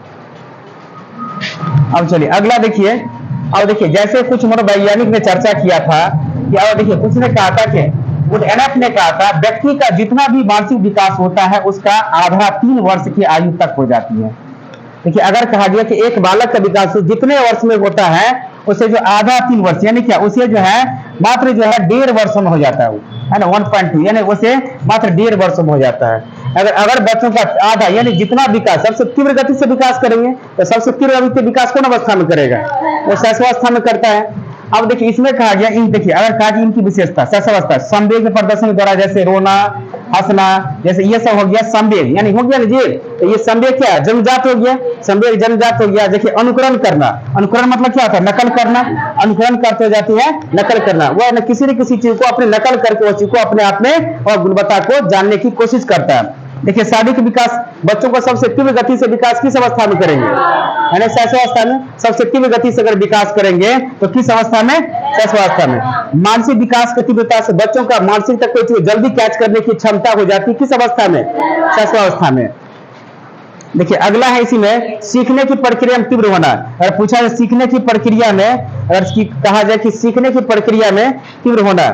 अब चलिए अगला देखिए। अब देखिए जैसे कुछ मनोवैज्ञानिक ने चर्चा किया था कि, अब देखिए कुछ ने कहा था कि एनएफ ने कहा था व्यक्ति का जितना भी मानसिक विकास होता है उसका आधा 3 वर्ष की आयु तक हो जाती है। देखिए अगर कहा गया कि एक बालक का विकास जितने वर्ष में होता है, उसे जो आधा 3 वर्ष, यानी क्या, उसे जो है मात्र जो है 1.5 वर्ष में हो जाता है, वो है ना, 1.2, यानी उसे मात्र 1.5 वर्ष में हो जाता है। अगर अगर बच्चों का आधा यानी जितना विकास सबसे तीव्र गति से विकास करेंगे तो सबसे तीव्र गति से विकास कौन अवस्था में करेगा, वो शैशवावस्था में करता है। अब देखिए इसमें कहा गया इन, देखिए अगर कहा कि इनकी विशेषता शैशवावस्था संवेग प्रदर्शन द्वारा, जैसे रोना हंसना, जैसे ये सब हो गया संवेग, यानी हो गया ना जी, तो ये संवेग क्या है, जन्मजात हो गया, संवेग जन्मजात हो गया। देखिए अनुकरण करना, अनुकरण मतलब क्या होता है, नकल करना, अनुकरण करते हो जाती है नकल करना, वह न किसी न किसी चीज को अपने नकल करके उस चीज को अपने आप में और गुणवत्ता को जानने की कोशिश करता है। देखिए शारीरिक विकास बच्चों को सबसे तीव्र गति से विकास किस अवस्था में करेंगे, यानी शैशवावस्था में सबसे तीव्र गति से अगर विकास करेंगे तो किस अवस्था में, शैशवावस्था में। मानसिक विकास की तीव्रता से बच्चों का मानसिक तक कोई चीज जल्दी कैच करने की क्षमता हो जाती है किस अवस्था में, शैशवावस्था में। देखिए अगला है इसी में सीखने की प्रक्रिया में तीव्र होना। अगर पूछा जाए सीखने की प्रक्रिया में, अगर कहा जाए कि सीखने की प्रक्रिया में तीव्र होना,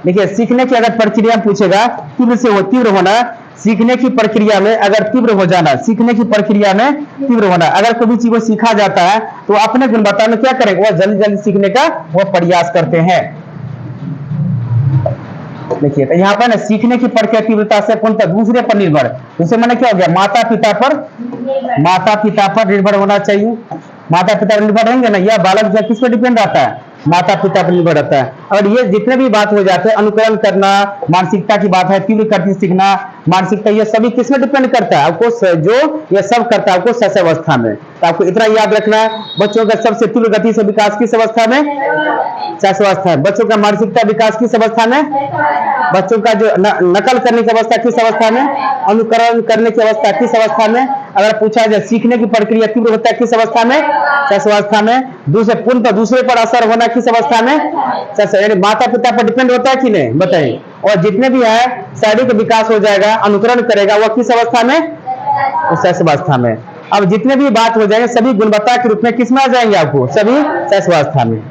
देखिए सीखने की अगर प्रक्रिया पूछेगा तीव्र से हो तीव्र होना, सीखने की प्रक्रिया में अगर तीव्र हो जाना, सीखने की प्रक्रिया में तीव्र होना, अगर कोई चीज को सीखा जाता है तो अपने गुणवत्ता में क्या करेंगे, वह जल्दी जल्दी सीखने का वह प्रयास करते हैं। देखिए तो यहाँ पर ना सीखने की प्रक्रिया तीव्रता से कौन सा दूसरे पर निर्भर, दूसरे मैंने क्या हो गया, माता पिता पर निर्भर होना चाहिए। माता पिता पर निर्भर रहेंगे ना, यह बालक जो किस पर डिपेंड रहता है, माता पिता पर निर्भर रहता है। और ये जितने भी बात हो जाते हैं, अनुकरण करना, मानसिकता की बात है, तीव्र गति सीखना, मानसिकता, ये सभी किस में डिपेंड करता है, आपको जो ये सब करता है आपको शैशवावस्था में। तो आपको इतना याद रखना है, बच्चों का सबसे तीव्र गति से विकास किस अवस्था में, शैशवावस्था है। बच्चों का मानसिकता विकास किस अवस्था में, बच्चों का जो नकल करने की अवस्था किस अवस्था में, अनुकरण करने की अवस्था किस अवस्था में। अगर पूछा जाए सीखने की प्रक्रिया तीव्र होता है किस अवस्था में, शैशवावस्था में। दूसरे पर असर होना किस अवस्था में, यानी माता पिता पर डिपेंड होता है कि नहीं, बताइए। और जितने भी है शारीरिक विकास हो जाएगा, अनुकरण करेगा, वह किस अवस्था में, शैशवावस्था में। अब जितने भी बात हो जाएंगे सभी गुणवत्ता के रूप में किस में आ जाएंगे, आपको सभी शैशवावस्था में।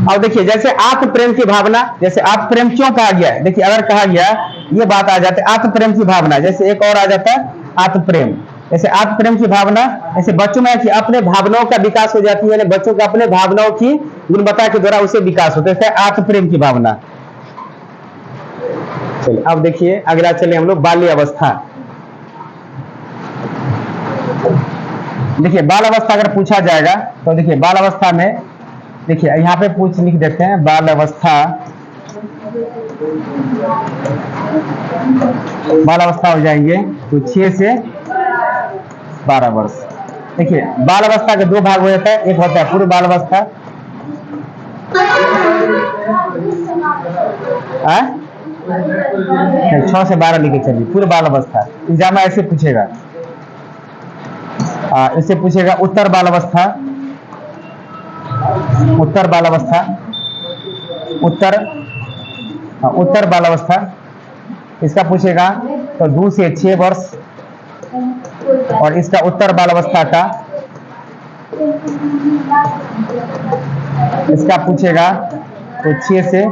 अब देखिए जैसे आत्म प्रेम की भावना, जैसे आत्म प्रेम क्यों कहा गया है, देखिए अगर कहा गया ये बात आ जाती है आत्म प्रेम की भावना, जैसे एक और आ जाता है आत्म प्रेम, जैसे आत्म प्रेम की भावना, ऐसे बच्चों में कि अपने भावनाओं का विकास हो जाती है, बच्चों का अपने भावनाओं की गुणवत्ता के द्वारा उसे विकास होता है, आत्म प्रेम की भावना। चलिए अब देखिए अगला चले हम लोग बाल्य अवस्था। देखिए बाल अवस्था अगर पूछा जाएगा तो देखिए बाल अवस्था में, देखिए यहाँ पे लिख देते हैं बाल अवस्था। बाल अवस्था हो जाएंगे तो 6 से 12 वर्ष। देखिए बाल अवस्था के दो भाग हो जाता है, एक होता है पूर्व बाल अवस्था, 6 से 12 लिखे चलिए, पूर्व बाल अवस्था। एग्जाम में ऐसे पूछेगा, इससे पूछेगा उत्तर बाल अवस्था, उत्तर बाल अवस्था, उत्तर बाल अवस्था, इसका पूछेगा तो 2 से 6 वर्ष। और इसका उत्तर बाल अवस्था का इसका पूछेगा तो 6 से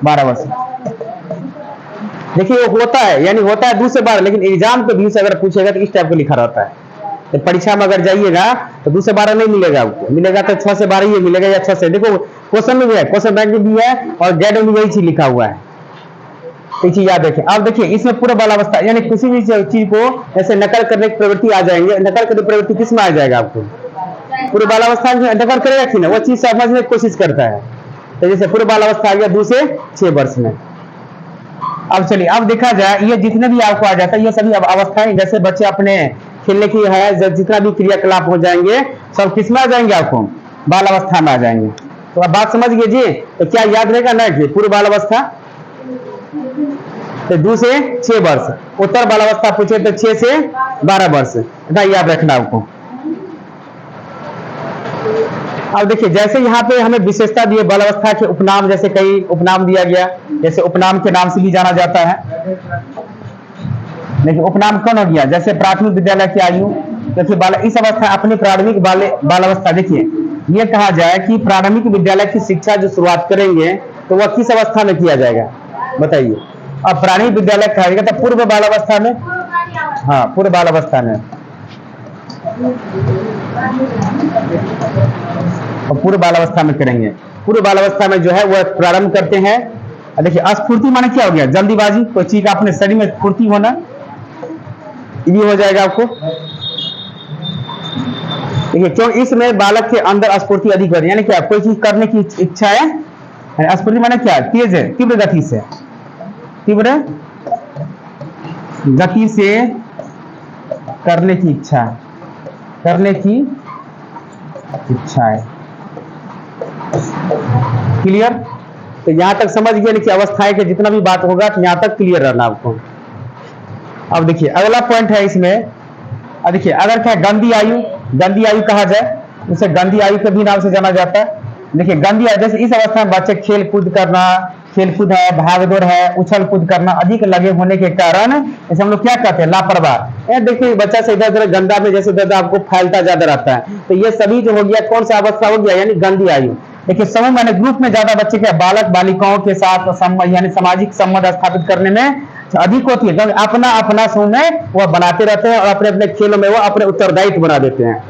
12 वर्ष। देखिए वो होता है, यानी होता है 2 से 12, लेकिन एग्जाम के व्यू से अगर पूछेगा तो इस टाइप को लिखा रहता है। तो परीक्षा में अगर जाइएगा तो 2 से 12 नहीं मिलेगा आपको, मिलेगा तो 6 से 12 ही मिलेगा, या 6 से। देखो क्वेश्चन में भी है, क्वेश्चन बैंक में भी है और गैड में यही चीज लिखा हुआ है, तो चीज याद रखें। अब देखिए इसमें पूर्व बाल अवस्था, यानी किसी भी चीज को ऐसे नकल करने की प्रवृत्ति आ जाएंगे, नकल करने की प्रवृत्ति किस में आ जाएगा, आपको पूर्व बाल अवस्था में नकल करेगा कि ना, वो चीज समझने की कोशिश करता है। तो जैसे पूर्व बाल अवस्था आ गया 2 से 6 वर्ष में। अब चलिए अब देखा जाए ये जितने भी आपको आ जाता है ये सभी अवस्थाएं, जैसे बच्चे अपने खेलने की है जितना भी क्रियाकलाप हो जाएंगे सब किस में आ जाएंगे, आपको बाल अवस्था में आ जाएंगे। तो अब बात समझ गए जी, तो क्या याद रहेगा ना कि पूर्व बाल अवस्था तो 2 से 6 वर्ष, उत्तर बाल अवस्था पूछे तो 6 से 12 वर्ष, इतना याद रखना आपको। अब देखिए जैसे यहाँ पे हमें विशेषता दिए बाल अवस्था के उपनाम, जैसे कई उपनाम दिया गया, जैसे उपनाम के नाम से भी जाना जाता है। देखिए उपनाम कौन हो गया, जैसे प्राथमिक विद्यालय की आयु, जैसे इस अवस्था अपनी प्रारंभिक बाल अवस्था। देखिए ये कहा जाए कि प्रारंभिक विद्यालय की शिक्षा जो शुरुआत करेंगे तो वह किस अवस्था में किया जाएगा, बताइए। अब प्रारंभिक विद्यालय कहा जाएगा तो पूर्व बाल अवस्था में, हाँ पूर्व बाल अवस्था में, और पूर्व बाल अवस्था में करेंगे। पूर्व बाल अवस्था में जो है वह प्रारंभ करते हैं अब देखिए अस्फूर्ति माने क्या हो गया, जल्दीबाजी, कोई चीज का अपने शरीर में फुर्ती होना, ये हो जाएगा आपको। देखिए क्यों इसमें बालक के अंदर स्फूर्ति अधिक हो रही है, यानी क्या कोई चीज करने की इच्छा है। स्फूर्ति माने क्या, तेज है, तीव्र गति से, तीव्र गति से करने की इच्छा, करने की इच्छा है। क्लियर। तो यहां तक समझ गए कि अवस्थाएं के जितना भी बात होगा तो यहां तक क्लियर रहना आपको। अब देखिए अगला पॉइंट है इसमें, अब देखिए अगर क्या गंदी आयु, गंदी आयु कहा जाए, उसे गंदी आयु के भी नाम से जाना जाता है। देखिए गंदी आयु जैसे इस अवस्था में बच्चे खेल कूद करना, खेल-कूद है, भाग-दौड़ है, उछल कूद करना अधिक लगे होने के कारण इसे हम लोग क्या कहते हैं, लापरवाह। ये देखिए बच्चा से इधर उधर गंदा में जैसे इधर आपको फैलता ज्यादा रहता है, तो ये सभी जो हो गया कौन सा अवस्था हो गया, यानी गंदी आयु। देखिए समूह मैंने ग्रुप में ज्यादा बच्चे के बालक बालिकाओं के साथ यानी सामाजिक संबंध स्थापित करने में अधिक होती है, क्योंकि अपना अपना समूह में वह बनाते रहते हैं और अपने अपने खेलों में वो अपने उत्तरदायित्व बना देते हैं।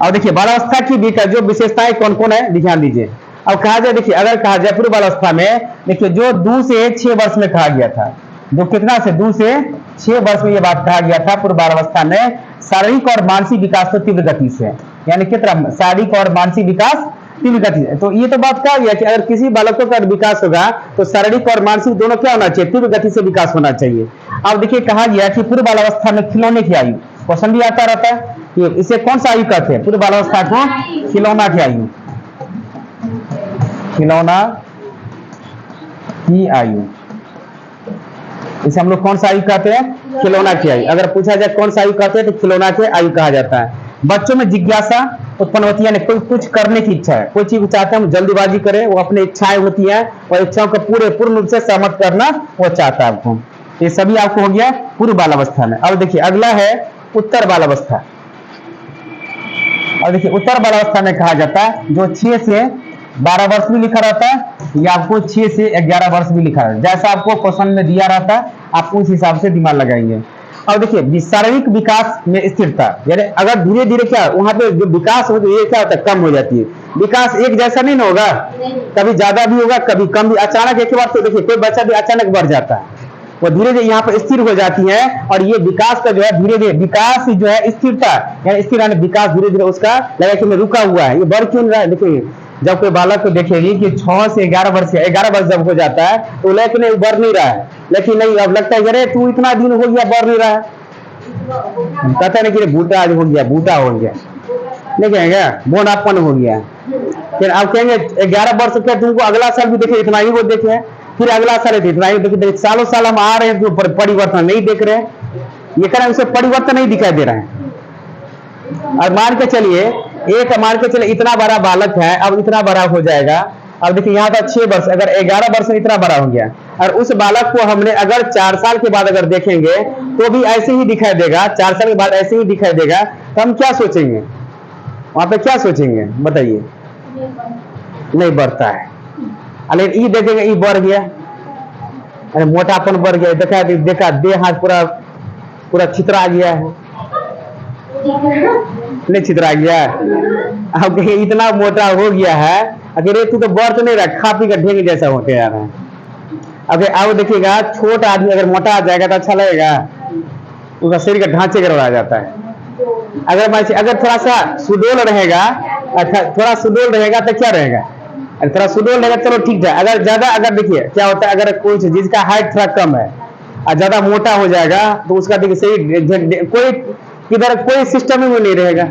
और देखिए बालावस्था की जो विशेषताएं कौन कौन है ध्यान दीजिए। अब कहा जाए, देखिए अगर कहा जाए पूर्व बालावस्था में, देखिए जो 2 से 6 वर्ष में कहा गया था, जो कितना से 2 से 6 वर्ष में ये बात कहा गया था पूर्व बालावस्था में, शारीरिक और मानसिक विकास तो तीव्र गति से, यानी कितना शारीरिक और मानसिक विकास तीव्र गति से। तो ये तो बात कहा गया कि अगर किसी बालकों का विकास होगा तो शारीरिक और मानसिक दोनों क्या होना चाहिए, तीव्र गति से विकास होना चाहिए। अब देखिए कहा गया कि पूर्व बालावस्था में खिलौने की आयु, क्वेश्चन भी आता रहता है कि इसे कौन सा आयु कहते हैं, पूर्व बालावस्था को खिलौना की आयु, खिलौना की आयु, इसे हम लोग कौन सा आयु कहते हैं, खिलौना की आयु। अगर पूछा जाए कौन सा आयु कहते हैं तो खिलौना की आयु कहा जाता है। बच्चों में जिज्ञासा उत्पन्न होती है, यानी कोई कुछ करने की इच्छा है, कोई चीज चाहते हैं हम जल्दीबाजी करें, वो अपनी इच्छाएं होती हैं और इच्छाओं को पूर्ण रूप से सहमत करना वो चाहता है आपको। ये सभी आपको हो गया पूर्व बालावस्था में। अब देखिए अगला है उत्तर बालावस्था। और देखिए उत्तर बालावस्था में कहा जाता है जो 6 से 12 वर्ष भी लिखा रहता है या आपको 6 से 11 वर्ष भी लिखा रहता है, जैसा आपको क्वेश्चन में दिया रहता है आप उस हिसाब से दिमाग लगाएंगे। और देखिए शारीरिक विकास में स्थिरता, यानी अगर धीरे धीरे क्या वहां पे जो विकास हो तो ये क्या होता है, कम हो जाती है। विकास एक जैसा नहीं ना होगा, कभी ज्यादा भी होगा कभी कम भी। अचानक एक बार तो देखिए कोई बच्चा भी अचानक बढ़ जाता है, वो धीरे धीरे यहाँ पर स्थिर हो जाती है। और ये विकास का जो है धीरे धीरे विकास जो है स्थिरता, यानी स्थिर यानी विकास धीरे धीरे उसका लगा कि मैं रुका हुआ है, ये बढ़ क्यों रहा है। देखिए जब कोई बालक को देखेगी कि 6 से 11 वर्ष, 11 वर्ष जब हो जाता है तो लेकिन नहीं बढ़ नहीं रहा है, लेकिन नहीं अब लगता है अरे तू इतना दिन हो गया बढ़ नहीं रहा है, कहता नहीं कि बूटा आज हो गया, बूटा हो गया, नहीं कहेंगे बोनापन हो गया। फिर आप कहेंगे 11 वर्ष के तुमको अगला साल भी देखे इतना ही वो देखे, फिर अगला साल इतना ही देखे, सालों साल हम आ रहे हैं तो परिवर्तन नहीं देख रहे हैं, ये कारण उसे परिवर्तन नहीं दिखाई दे रहा है। और मान के चलिए मान के चलिए इतना बड़ा बालक है, अब इतना बड़ा हो जाएगा। अब देखिए यहाँ था 6 वर्ष, अगर 11 वर्ष में इतना बड़ा हो गया और उस बालक को हमने अगर 4 साल के बाद अगर देखेंगे तो भी ऐसे ही दिखाई देगा, 4 साल के बाद ऐसे ही दिखाई देगा, तो हम क्या सोचेंगे, वहां पे क्या सोचेंगे बताइए, नहीं बढ़ता है। अरे ये देखेंगे ये बढ़ गया, अरे मोटापन बढ़ गया, देखा देह हाथ पूरा पूरा छितरा गया है, नहीं छितरा गया। अब इतना मोटा हो गया है, अगर तू तो बढ़ तो नहीं रहा, खा पी का ढेंग जैसा होते जा रहा है। अब आओ देखिएगा छोटा आदमी अगर मोटा आ जाएगा तो अच्छा लगेगा, उसका शरीर का ढांचे गड़बड़ा जाता है। अगर थोड़ा सा सुडौल रहेगा, थोड़ा सुडौल रहेगा तो क्या रहेगा, अगर थोड़ा सुडौल रहेगा चलो ठीक है। अगर ज्यादा अगर देखिए क्या होता है, अगर कोई जिसका हाइट थोड़ा कम है और ज्यादा मोटा हो जाएगा तो उसका देखिए शरीर कोई किधर कोई सिस्टम में नहीं रहेगा,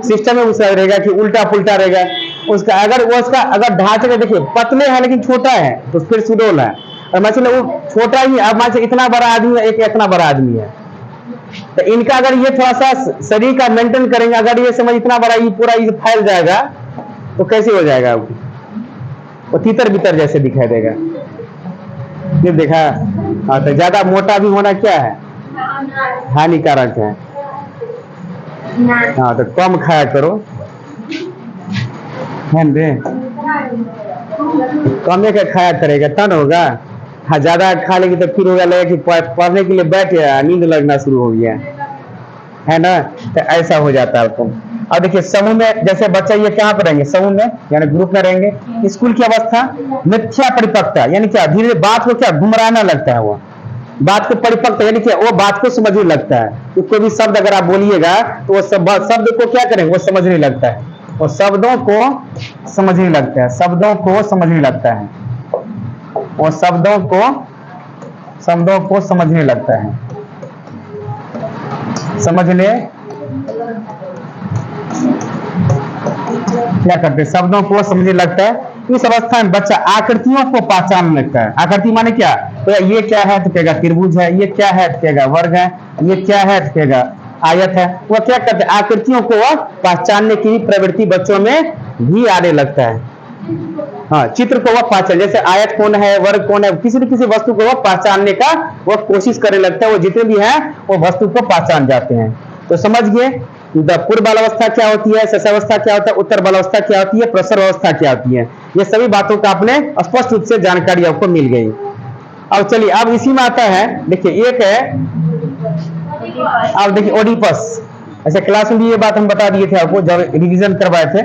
सिस्टम में उसका रहेगा कि उल्टा पुल्टा रहेगा उसका। अगर वो उसका अगर ढांचे में देखिए पतले है लेकिन छोटा है तो फिर सुडौल है, और मान चलो वो छोटा ही, अब मान चलो इतना बड़ा आदमी है, एक इतना बड़ा आदमी है, तो इनका अगर ये थोड़ा सा शरीर का मेंटेन करेंगे, अगर ये समझ इतना बड़ा ये पूरा ये फैल जाएगा तो कैसे हो जाएगा, वो तीतर बितर जैसे दिखाई देगा। ये देखा। हाँ तो ज्यादा मोटा भी होना क्या है, हानिकारक है। हाँ तो कम खाया करो, कम का खाया करेगा तन होगा। हाँ ज्यादा खा लेगी तो फिर होगा लगेगा कि पढ़ने के लिए बैठ गया, नींद लगना शुरू हो गया है ना, तो ऐसा हो जाता है आपको। और देखिए समूह में जैसे बच्चा ये कहाँ पर रहेंगे, समूह में यानी ग्रुप में रहेंगे। स्कूल की अवस्था मिथ्या परिपक्वता, यानी क्या धीरे धीरे बात को क्या गुमराना लगता है, वो बात को परिपक्व यानी क्या वो बात को समझने लगता है। तो कोई भी शब्द अगर आप बोलिएगा तो वो शब्द को क्या करेंगे, वो समझने लगता है, वो शब्दों को समझने लगता है, शब्दों को समझने लगता है, वो शब्दों को समझने लगता है, समझने क्या करते हैं, शब्दों को समझने लगता है। इस अवस्था में बच्चा आकृतियों को पहचानने लगता है। आकृति माने क्या, तो ये क्या है तो कहेगा त्रिभुज है, ये क्या है तो कहेगा वर्ग है, ये क्या है तो कहेगा आयत है। वो क्या करते हैं, आकृतियों को पहचानने की प्रवृत्ति बच्चों में भी आने लगता है। हाँ, चित्र को वह पहचान, जैसे आयत कौन है, वर्ग कौन है, किसी न किसी वस्तु को वह पहचानने का वह कोशिश करने लगता है। वो जितने भी हैं वो वस्तु को पहचान जाते हैं। तो समझ गए पूर्व बालावस्था क्या होती है, शैशवावस्था क्या होता है, उत्तर बालावस्था क्या होती है, प्रसर अवस्था क्या होती है। ये सभी बातों का आपने स्पष्ट रूप से जानकारी आपको मिल गई। अब चलिए अब इसी में आता है, देखिए एक है, अब देखिए ओडिपस। ऐसे क्लास में भी ये बात हम बता दिए थे आपको जब रिवीजन करवाए थे।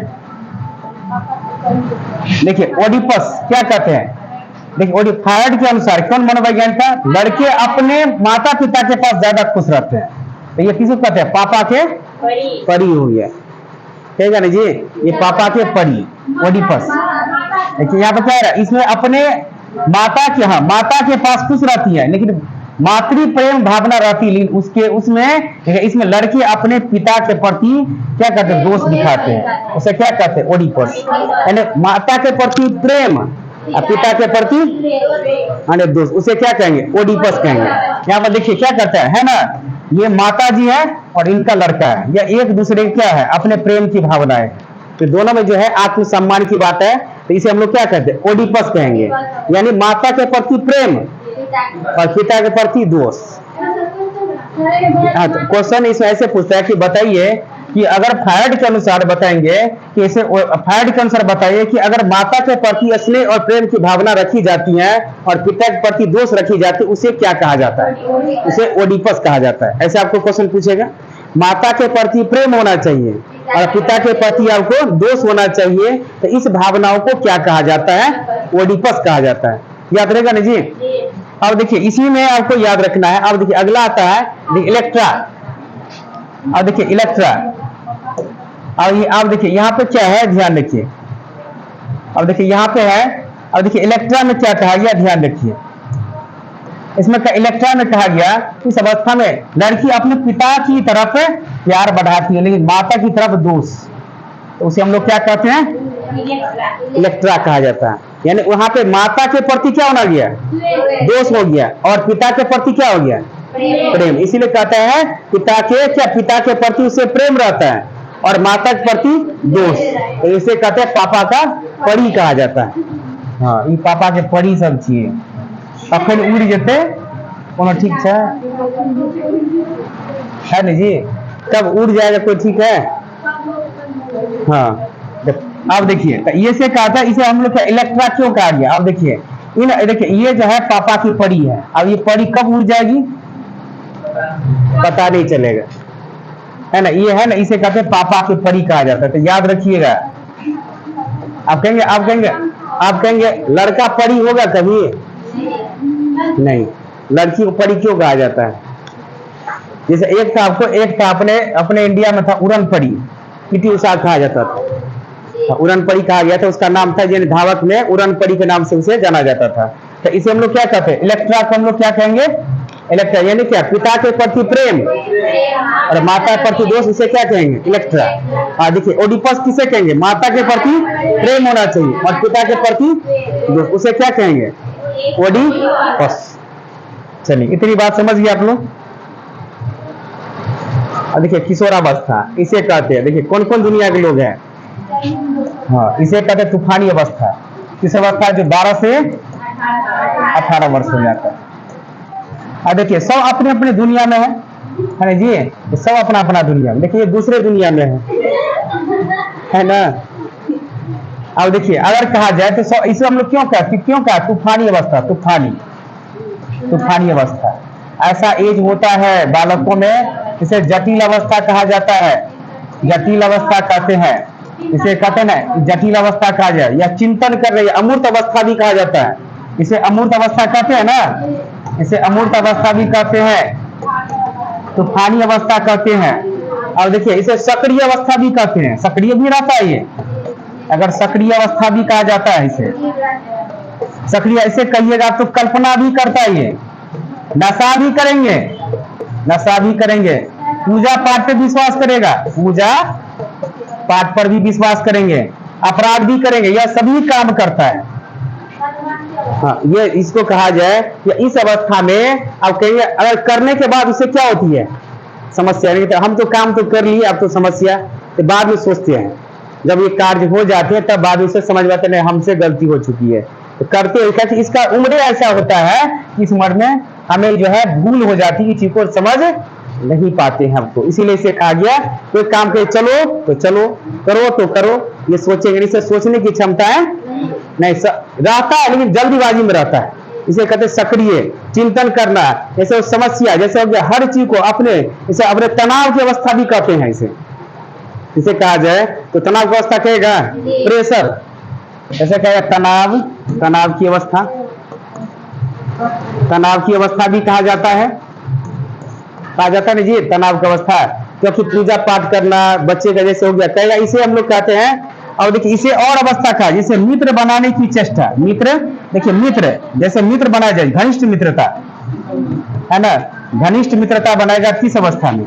देखिए ओडिपस क्या कहते हैं, देखिए ओडिफायड के अनुसार कौन मनोवैज्ञानिक था, लड़के अपने माता पिता के पास ज्यादा खुश रहते हैं। तो ये किसको कहते हैं, पापा के परी हो गया, ठीक है ना जी, ये पापा के परी ओडिपस। देखिए यहाँ पे क्या है, इसमें अपने माता के पास खुश रहती है, लेकिन मातृ प्रेम भावना रहती, लेकिन उसमें इसमें लड़के अपने पिता के प्रति क्या कहते हैं, दोष दिखाते हैं। उसे क्या कहते हैं, ओडिपस। यानी माता के प्रति प्रेम और पिता के प्रति दोष, उसे क्या कहेंगे, ओडिपस कहेंगे। यहाँ पर देखिए क्या करता है ना, ये माता जी है और इनका लड़का है, या एक दूसरे के क्या है, अपने प्रेम की भावना है। तो दोनों में जो है आत्मसम्मान की बात है, तो इसे हम लोग क्या कहते हैं, ओडिपस कहेंगे। यानी माता के प्रति प्रेम और पिता के प्रति दोष। हाँ, तो क्वेश्चन इसमें ऐसे पूछता है कि बताइए कि अगर फायड के अनुसार बताएंगे कि इसे फायड के अनुसार बताइए कि अगर माता के प्रति स्नेह और प्रेम की भावना रखी जाती है और पिता के प्रति दोष रखी जाती है, उसे क्या कहा जाता है, उसे ओडिपस कहा जाता है। ऐसे आपको क्वेश्चन पूछेगा, माता के प्रति प्रेम होना चाहिए और पिता के प्रति आपको दोष होना चाहिए, तो इस भावनाओं को क्या कहा जाता है, ओडिपस कहा जाता है। याद रहेगा ना जी। अब देखिए इसी में आपको याद रखना है। अब देखिए अगला आता है इलेक्ट्रा। अब देखिए इलेक्ट्रा, अब देखिए यहाँ पे क्या है, ध्यान रखिए। अब देखिए यहाँ पे है, अब देखिए इलेक्ट्रा में क्या कहा गया, ध्यान रखिए। इसमें इलेक्ट्रा में कहा गया इस अवस्था में लड़की अपने पिता की तरफ प्यार बढ़ाती है, लेकिन माता की तरफ दोष, तो उसे हम लोग क्या कहते हैं, इलेक्ट्रा कहा जाता है। यानी वहां पे माता के प्रति क्या होना गया, दोष हो गया, और पिता के प्रति क्या हो गया, प्रेम। इसीलिए कहते हैं पिता के प्रति उसे प्रेम रहता है और माता के प्रति दोष, तो इसे कहते हैं पापा का परी कहा जाता है। हाँ, ये पापा के परी सब चाहिए, अखन उड़ जेते कोनो ठीक है ना जी, कब उड़ जाएगा कोई ठीक है। हाँ, अब देखिए तो ये से कहा था, इसे हम लोग इलेक्ट्रा क्यों कहा गया। अब देखिए देखिए ये जो है पापा की परी है, अब ये परी कब उड़ जाएगी पता नहीं चलेगा, है ना, ये है ना, इसे कहते हैं पापा की परी कहा जाता है। तो याद रखिएगा। आप कहेंगे लड़का परी होगा कभी नहीं, लड़की को परी क्यों कहा जाता है। जैसे एक था अपने इंडिया में था उड़न परी, पीटी उषा कहा जाता था, उड़न परी कहा गया था, उसका नाम था यानी धावक में उड़न परी के नाम से उसे जाना जाता था। तो इसे हम लोग क्या कहते हैं, इलेक्ट्रा को हम लोग क्या कहेंगे, इलेक्ट्रा। यानी क्या, पिता के प्रति प्रेम और माता के प्रति दोष, इसे क्या कहेंगे, इलेक्ट्रा। हाँ देखिए ओडिपस किसे कहेंगे, माता के प्रति प्रेम होना चाहिए और पिता के प्रति दोष, उसे क्या कहेंगे, ओडिपस। चलिए इतनी बात समझ गए आप लोग। देखिए किशोरावस्था इसे कहते हैं, देखिए कौन कौन दुनिया के लोग हैं। हाँ, इसे कहते हैं तूफानी अवस्था। किस अवस्था, जो 12 से 18 वर्ष हो जाता है। देखिए सब अपने अपने दुनिया में है ना जी, सब अपना अपना दुनिया में। देखिए दूसरे दुनिया में है ना। अब देखिए अगर कहा जाए तो इसे हम लोग क्यों कहा तूफानी अवस्था, तूफानी अवस्था। ऐसा एज होता है बालकों में, इसे जटिल अवस्था कहा जाता है। जटिल अवस्था कहते हैं, इसे कहते हैं ना जटिल अवस्था कहा जाए, या चिंतन कर रही है, अमूर्त अवस्था भी कहा जाता है, इसे अमूर्त अवस्था कहते हैं ना, इसे अमूर्त अवस्था भी कहते हैं, तूफानी अवस्था कहते हैं। और देखिए इसे सक्रिय अवस्था भी कहते हैं, सक्रिय भी रहता है ये, अगर सक्रिय अवस्था भी कहा जाता है इसे, सक्रिय इसे कहिएगा तो कल्पना भी करता है ये, नशा भी करेंगे, नशा भी करेंगे, पूजा पाठ पे विश्वास करेगा, पूजा पाठ पर भी विश्वास करेंगे, अपराध भी करेंगे, यह सभी काम करता है। हाँ, ये इसको कहा जाए कि इस अवस्था में अब कहेंगे अगर करने के बाद उसे क्या होती है समस्या, नहीं तो हम तो काम तो कर लिए, अब तो समस्या, तो बाद में सोचते हैं जब ये कार्य हो जाते हैं तब बाद में उसे समझ में आता है नहीं हमसे गलती हो चुकी है, तो करते हैं कहते इसका उम्र ऐसा होता है कि इस उम्र में हमें जो है भूल हो जाती है, चीज को समझ नहीं पाते हैं हमको, इसीलिए इसे कहा गया कोई काम करे चलो तो चलो, करो तो करो, ये सोचेंगे नहीं, सोचने की क्षमता है नहीं रहता है, लेकिन जल्दीबाजी में रहता है, इसे कहते हैं सक्रिय चिंतन करना, जैसे समस्या जैसे हो गया हर चीज को अपने, इसे अपने तनाव की अवस्था भी कहते हैं, इसे कहा जाए तो तनाव की अवस्था कहेगा प्रेशर, ऐसे कहेगा तनाव, तनाव की अवस्था, तनाव की अवस्था भी कहा जाता है, कहा जाता है जी तनाव की अवस्था, क्योंकि पूजा पाठ करना बच्चे का जैसे हो गया कहेगा, इसे हम लोग कहते हैं। और देखिए इसे और अवस्था का जिसे मित्र बनाने की चेष्टा, मित्र देखिए मित्र जैसे मित्र बनाया जाए, घनिष्ठ मित्रता है ना, घनिष्ठ मित्रता बनाएगा किस अवस्था में,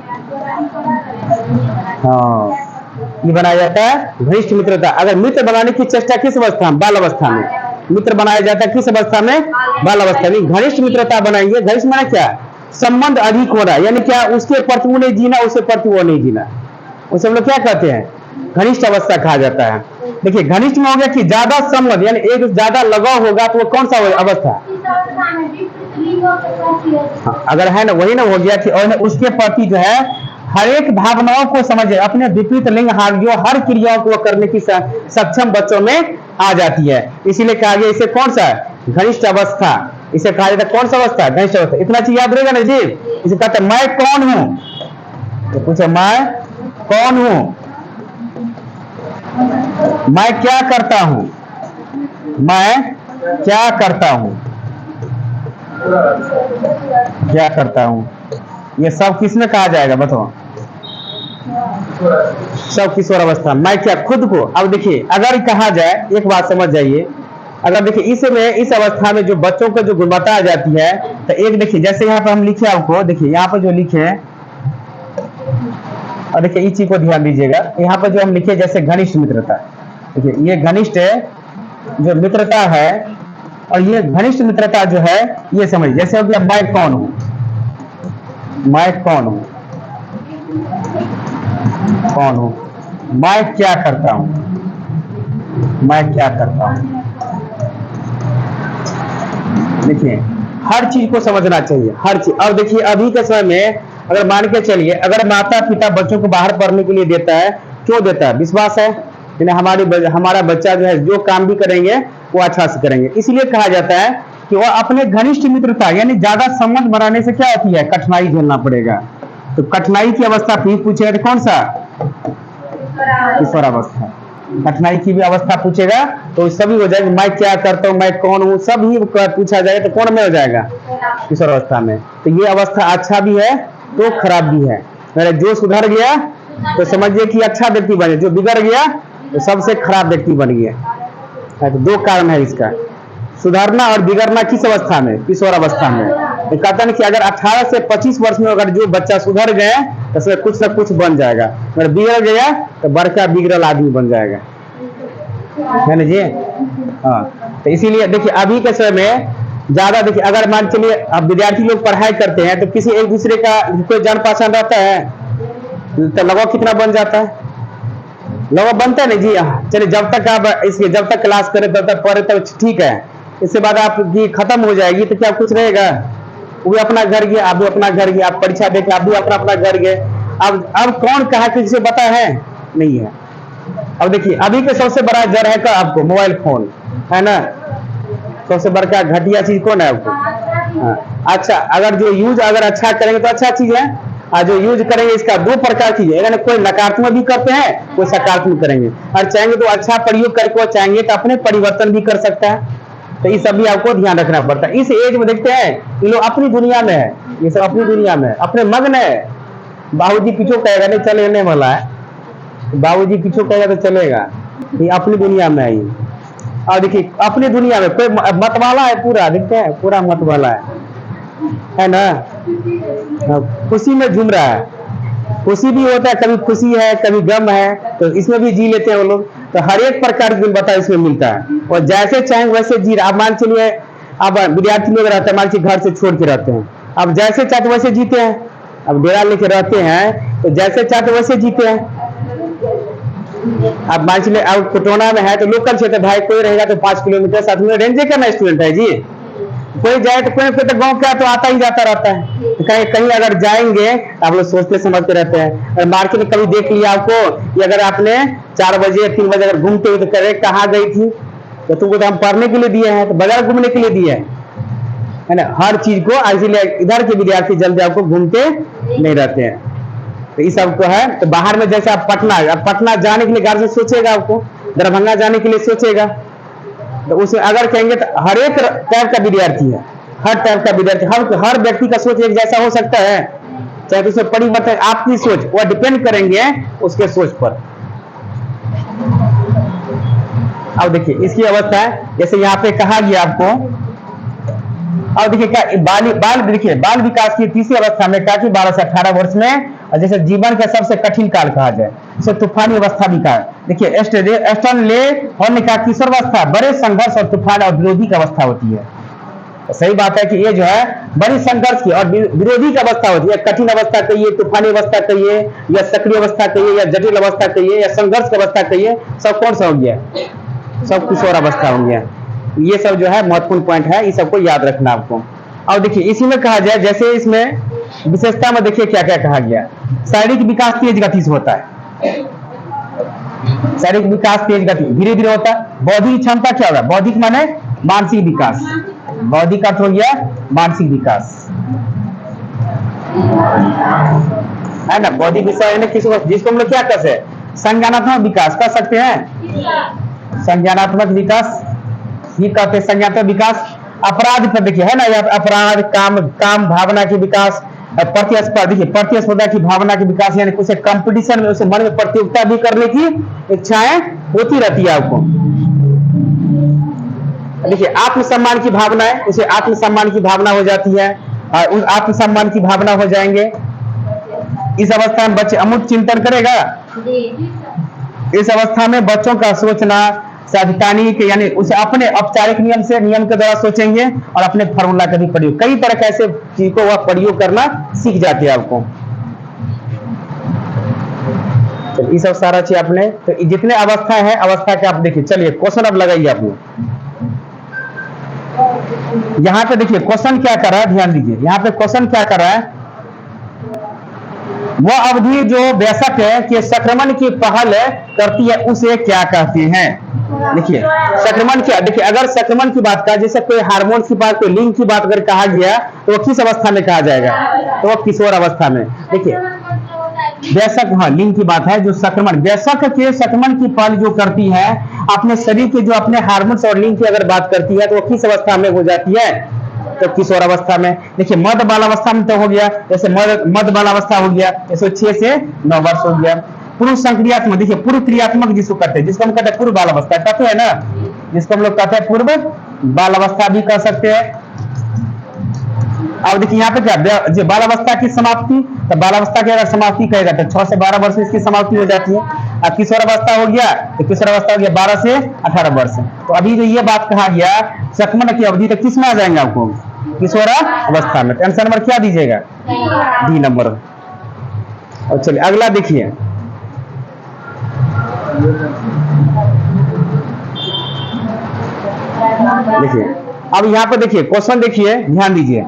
हाँ ये बनाया जाता है घनिष्ठ मित्रता, अगर मित्र बनाने की चेष्टा किस अवस्था में, बाल अवस्था में, मित्र बनाया जाता है किस अवस्था में, बाल अवस्था में, घनिष्ठ मित्रता बनाएंगे, घनिष्ठ माने क्या, संबंध अधिक हो रहा है, यानी क्या उसके प्रति वो नहीं जीना, उसके प्रति वो नहीं जीना, उसे हम लोग क्या कहते हैं घनिष्ठ अवस्था कहा जाता है। देखिए घनिष्ठ में हो गया कि ज्यादा संबंध यानी एक ज्यादा लगाव होगा, तो वो कौन सा अवस्था, अगर है ना वही ना हो गया कि और उसके प्रति जो है हर एक भावनाओं को समझे, अपने विपरीत लिंग जो हर क्रियाओं को करने की सक्षम बच्चों में आ जाती है, इसीलिए कहा गया इसे कौन सा घनिष्ठ अवस्था, इसे कहा जाता है कौन सा अवस्था, घनिष्ठ अवस्था। इतना चीज याद रहेगा ना जी, इसे कहते हैं मैं कौन हूं, तो पूछे मैं कौन हूं, मैं क्या करता हूं, मैं क्या करता हूं, क्या करता हूं, ये सब किसमें कहा जाएगा बताओ, सब किशोर अवस्था, मैं क्या खुद को। अब देखिए अगर कहा जाए एक बात समझ जाइए, अगर देखिए इसमें इस अवस्था में जो बच्चों को जो गुणवत्ता आ जाती है, तो एक देखिए जैसे यहाँ पर हम लिखे आपको, देखिए यहाँ पर जो लिखे हैं, और देखिए इस चीज को ध्यान दीजिएगा, यहाँ पर जो हम लिखे जैसे घनिष्ठ मित्रता, देखिए ये घनिष्ठ जो मित्रता है, और ये घनिष्ठ मित्रता जो है ये समझ, जैसे हो गया मैं कौन हूं, मैं कौन हूं, कौन हूं, मैं क्या करता हूं, मैं क्या करता हूं, देखिए हर चीज को समझना चाहिए, हर चीज। और देखिए अभी के समय में अगर मान के चलिए, अगर माता पिता बच्चों को बाहर पढ़ने के लिए देता है, क्यों देता है, विश्वास है हमारा बच्चा जो है जो काम भी करेंगे वो अच्छा से करेंगे, इसलिए कहा जाता है कि वो अपने घनिष्ठ मित्रता यानी ज्यादा संबंध बनाने से क्या होती है, कठिनाई झेलना पड़ेगा, तो कठिनाई की अवस्था फिर पूछेगा तो कौन सा, किशोर अवस्था, कठिनाई की भी अवस्था पूछेगा तो सभी हो जाएगा, मैं क्या करता हूँ, मैं कौन हूँ, सब ही पूछा जाएगा तो कौन में हो जाएगा, किशोर अवस्था में। तो ये अवस्था अच्छा भी है तो खराब भी है, अगर जो सुधर गया तो समझिए कि अच्छा व्यक्ति बने, जो बिगड़ गया तो सबसे खराब व्यक्ति बन गया, तो दो कारण है इसका, सुधारना और बिगड़ना किस अवस्था में, किशोर अवस्था में। तो कहता है कि अगर 18 से 25 वर्ष में अगर जो बच्चा सुधर गया तो उसमें कुछ ना कुछ बन जाएगा, अगर बिगड़ गया तो बड़का बिगड़ल आदमी बन जाएगा, है ना जी। हाँ तो इसीलिए देखिए अभी के समय में ज्यादा देखिए, अगर मान चलिए अब विद्यार्थी लोग पढ़ाई करते हैं तो किसी एक दूसरे का कोई जान पहचान रहता है तो लगाव कितना बन जाता है, लगाव बनता है ना जी। चलिए जब तक आप इसके जब तक क्लास करें तब तक पढ़े तब ठीक है, इसके बाद आपकी खत्म हो जाएगी तो क्या कुछ रहेगा, वो अपना घर गया, आप भी अपना घर गया, आप परीक्षा देके आप भी अपना अपना घर गए, अब कौन कहा किसी पता है नहीं है। अब देखिए अभी के सबसे बड़ा जड़ है का आपको मोबाइल फोन है ना, सबसे बड़का घटिया चीज कौन है आपको, अच्छा अगर जो यूज अगर अच्छा करेंगे तो अच्छा चीज है, और जो यूज करेंगे इसका दो प्रकार की है, कोई नकारात्मक भी करते हैं, कोई सकारात्मक करेंगे। और चाहेंगे तो अच्छा प्रयोग करके, चाहेंगे तो अपने परिवर्तन भी कर सकता है। तो ये सब भी आपको ध्यान रखना पड़ता है। इस एज में देखते हैं ये लोग अपनी दुनिया में है, ये सब अपनी दुनिया में अपने मग्न है। बाबूजी पीछे कहेगा नहीं चलने वाला है, बाबूजी पीछे कहेगा तो चलेगा, ये अपनी दुनिया में है। और देखिए अपनी दुनिया में कोई मत वाला है, पूरा देखते हैं पूरा मत वाला है ना, खुशी में झूम रहा है। खुशी भी होता है, कभी खुशी है कभी गम है, तो इसमें भी जी लेते हैं वो लोग। तो हर एक प्रकार की बता इसमें मिलता है, और जैसे चाहे वैसे जी। आप मान चलिए अब विद्यार्थी लोग रहते हैं, मान लीजिए घर से छोड़ के रहते हैं, अब जैसे चाहते वैसे जीते हैं। अब डेरा लेके रहते हैं तो जैसे चाहते वैसे जीते हैं। अब मान चलिए अब कोटोना में है तो लोकल क्षेत्र भाई, कोई रहेगा तो 5 किलोमीटर, साथ में रेंजे करना स्टूडेंट है जी। कोई जाए तो कोई तो गांव का तो आता ही जाता रहता है। तो कहीं कहीं अगर जाएंगे तो आप लोग सोचते समझते रहते हैं। और मार्केट में कभी देख लिया आपको कि अगर आपने 4 बजे 3 बजे अगर घूमते हुए तो करे कहाँ गई थी, तो तुमको तो हम पढ़ने के लिए दिए हैं, तो बाजार घूमने के लिए दिए है ना। हर चीज को इसीलिए इधर के विद्यार्थी जल्दी आपको घूमते नहीं रहते हैं। तो इस सबको है। तो बाहर में जैसे आप पटना जाने के लिए घर से सोचेगा, आपको दरभंगा जाने के लिए सोचेगा, तो उसमें अगर कहेंगे तो हर एक टाइप का विद्यार्थी है, हर टाइप का विद्यार्थी, हर व्यक्ति का सोच एक जैसा हो सकता है, चाहे तो उसमें परिवर्तन आपकी सोच वो डिपेंड करेंगे उसके सोच पर। अब देखिए इसकी अवस्था है जैसे यहाँ पे कहा गया आपको। और देखिए क्या बाल विकास की तीसरी अवस्था में कहा कि 12 से 18 वर्ष में, और जैसे जीवन का सबसे कठिन काल कहा जाए, इसे तूफानी अवस्था भी कहा। देखिए स्टर्नले होने का किशोरावस्था बड़े संघर्ष और तूफान और विरोधी की अवस्था होती है। तो सही बात है कि ये जो है बड़ी संघर्ष की और विरोधी की अवस्था होती है। कठिन अवस्था कहिए, तूफानी अवस्था कहिए, या सक्रिय अवस्था कहिए, या जटिल अवस्था कहिए, या संघर्ष की अवस्था कहिए, सब कौन सा हो गया, सब किशोर अवस्था हो गया। ये सब जो है महत्वपूर्ण पॉइंट है, इस सबको याद रखना आपको। और देखिए इसी में कहा जाए, जैसे इसमें विशेषता में देखिए क्या क्या कहा गया। शारीरिक विकास तेज गति से होता है, शारीरिक विकास तेज गति धीरे धीरे होता है। बौद्धिक क्षमता क्या होगा, बौद्धिक माने मानसिक विकास, बौद्धिक अर्थ हो गया मानसिक विकास है ना। बौद्धिक विषय जिसको हम लोग क्या कर सकते हैं, संज्ञानात्मक विकास कर सकते हैं, संज्ञानात्मक विकास ये कहते हैं। संज्ञानात्मक विकास अपराध पर देखिए है ना, अपराध काम भावना के विकास, प्रतिस्पर्धा देखिए प्रतिस्पर्धा की भावना के विकास, यानी उसे कंपटीशन में उसे मन में प्रतियोगिता भी करने की इच्छाएं होती रहती है आपको। देखिए आत्मसम्मान की भावना है, उसे आत्मसम्मान की भावना हो जाती है, और उस आत्मसम्मान की भावना हो जाएंगे। इस अवस्था में बच्चे अमूर्त चिंतन करेगा। इस अवस्था में बच्चों का सोचना साधिकानिक यानी उसे अपने औपचारिक नियम के द्वारा सोचेंगे, और अपने फार्मूला का भी प्रयोग, कई तरह के ऐसे चीज को वह प्रयोग करना सीख जाते हैं आपको। तो ये सब सारा चीज आपने, तो जितने अवस्था है अवस्था के आप देखिए। चलिए क्वेश्चन अब लगाइए आपने। यहाँ पे देखिए क्वेश्चन क्या कर रहा है, ध्यान दीजिए। यहाँ पे क्वेश्चन क्या कर रहा है, वह अवधि जो वयस्क है कि संक्रमण की पहल करती है उसे क्या कहते हैं। देखिए संक्रमण क्या, देखिए अगर संक्रमण की बात कहा, जैसे कोई हार्मोन की बात, कोई लिंग की बात अगर कहा गया, तो वो किस अवस्था में कहा जाएगा, तो वो किशोर अवस्था में। देखिए वयस्क, हाँ लिंग की बात है, जो संक्रमण वयस्क के संक्रमण की पहल जो करती है अपने शरीर के जो अपने हार्मोन्स और लिंग की अगर बात करती है, तो वो किस अवस्था में हो जाती है, तो किशोर अवस्था में। देखिए मध्य बाल अवस्था में तो हो गया, जैसे मध्य बाल अवस्था हो गया, जैसे 6 से 9 वर्ष हो गया। पूर्व संक्रियात्मक, देखिए पूर्व क्रियात्मक जिसको कहते हैं, जिसको हम कहते हैं पूर्व बाल अवस्था कहते हैं ना, जिसको हम लोग कहते हैं पूर्व बाल अवस्था भी कह सकते हैं। अब देखिए यहाँ पे क्या, जो बाल अवस्था की समाप्ति, तो बाल अवस्था की अगर समाप्ति कहेगा तो 6 से 12 वर्ष में इसकी समाप्ति हो जाती है। अब किशोर अवस्था हो गया, तो किशोर अवस्था हो गया 12 से 18 वर्ष। तो अभी जो ये बात कहा गया संक्रमण की अवधि, तो किस में आ जाएंगे आपको, किशोर अवस्था में। आंसर नंबर क्या दीजिएगा, डी नंबर। और चलिए अगला देखिए, देखिए अब यहाँ पर देखिए क्वेश्चन देखिए, ध्यान दीजिए।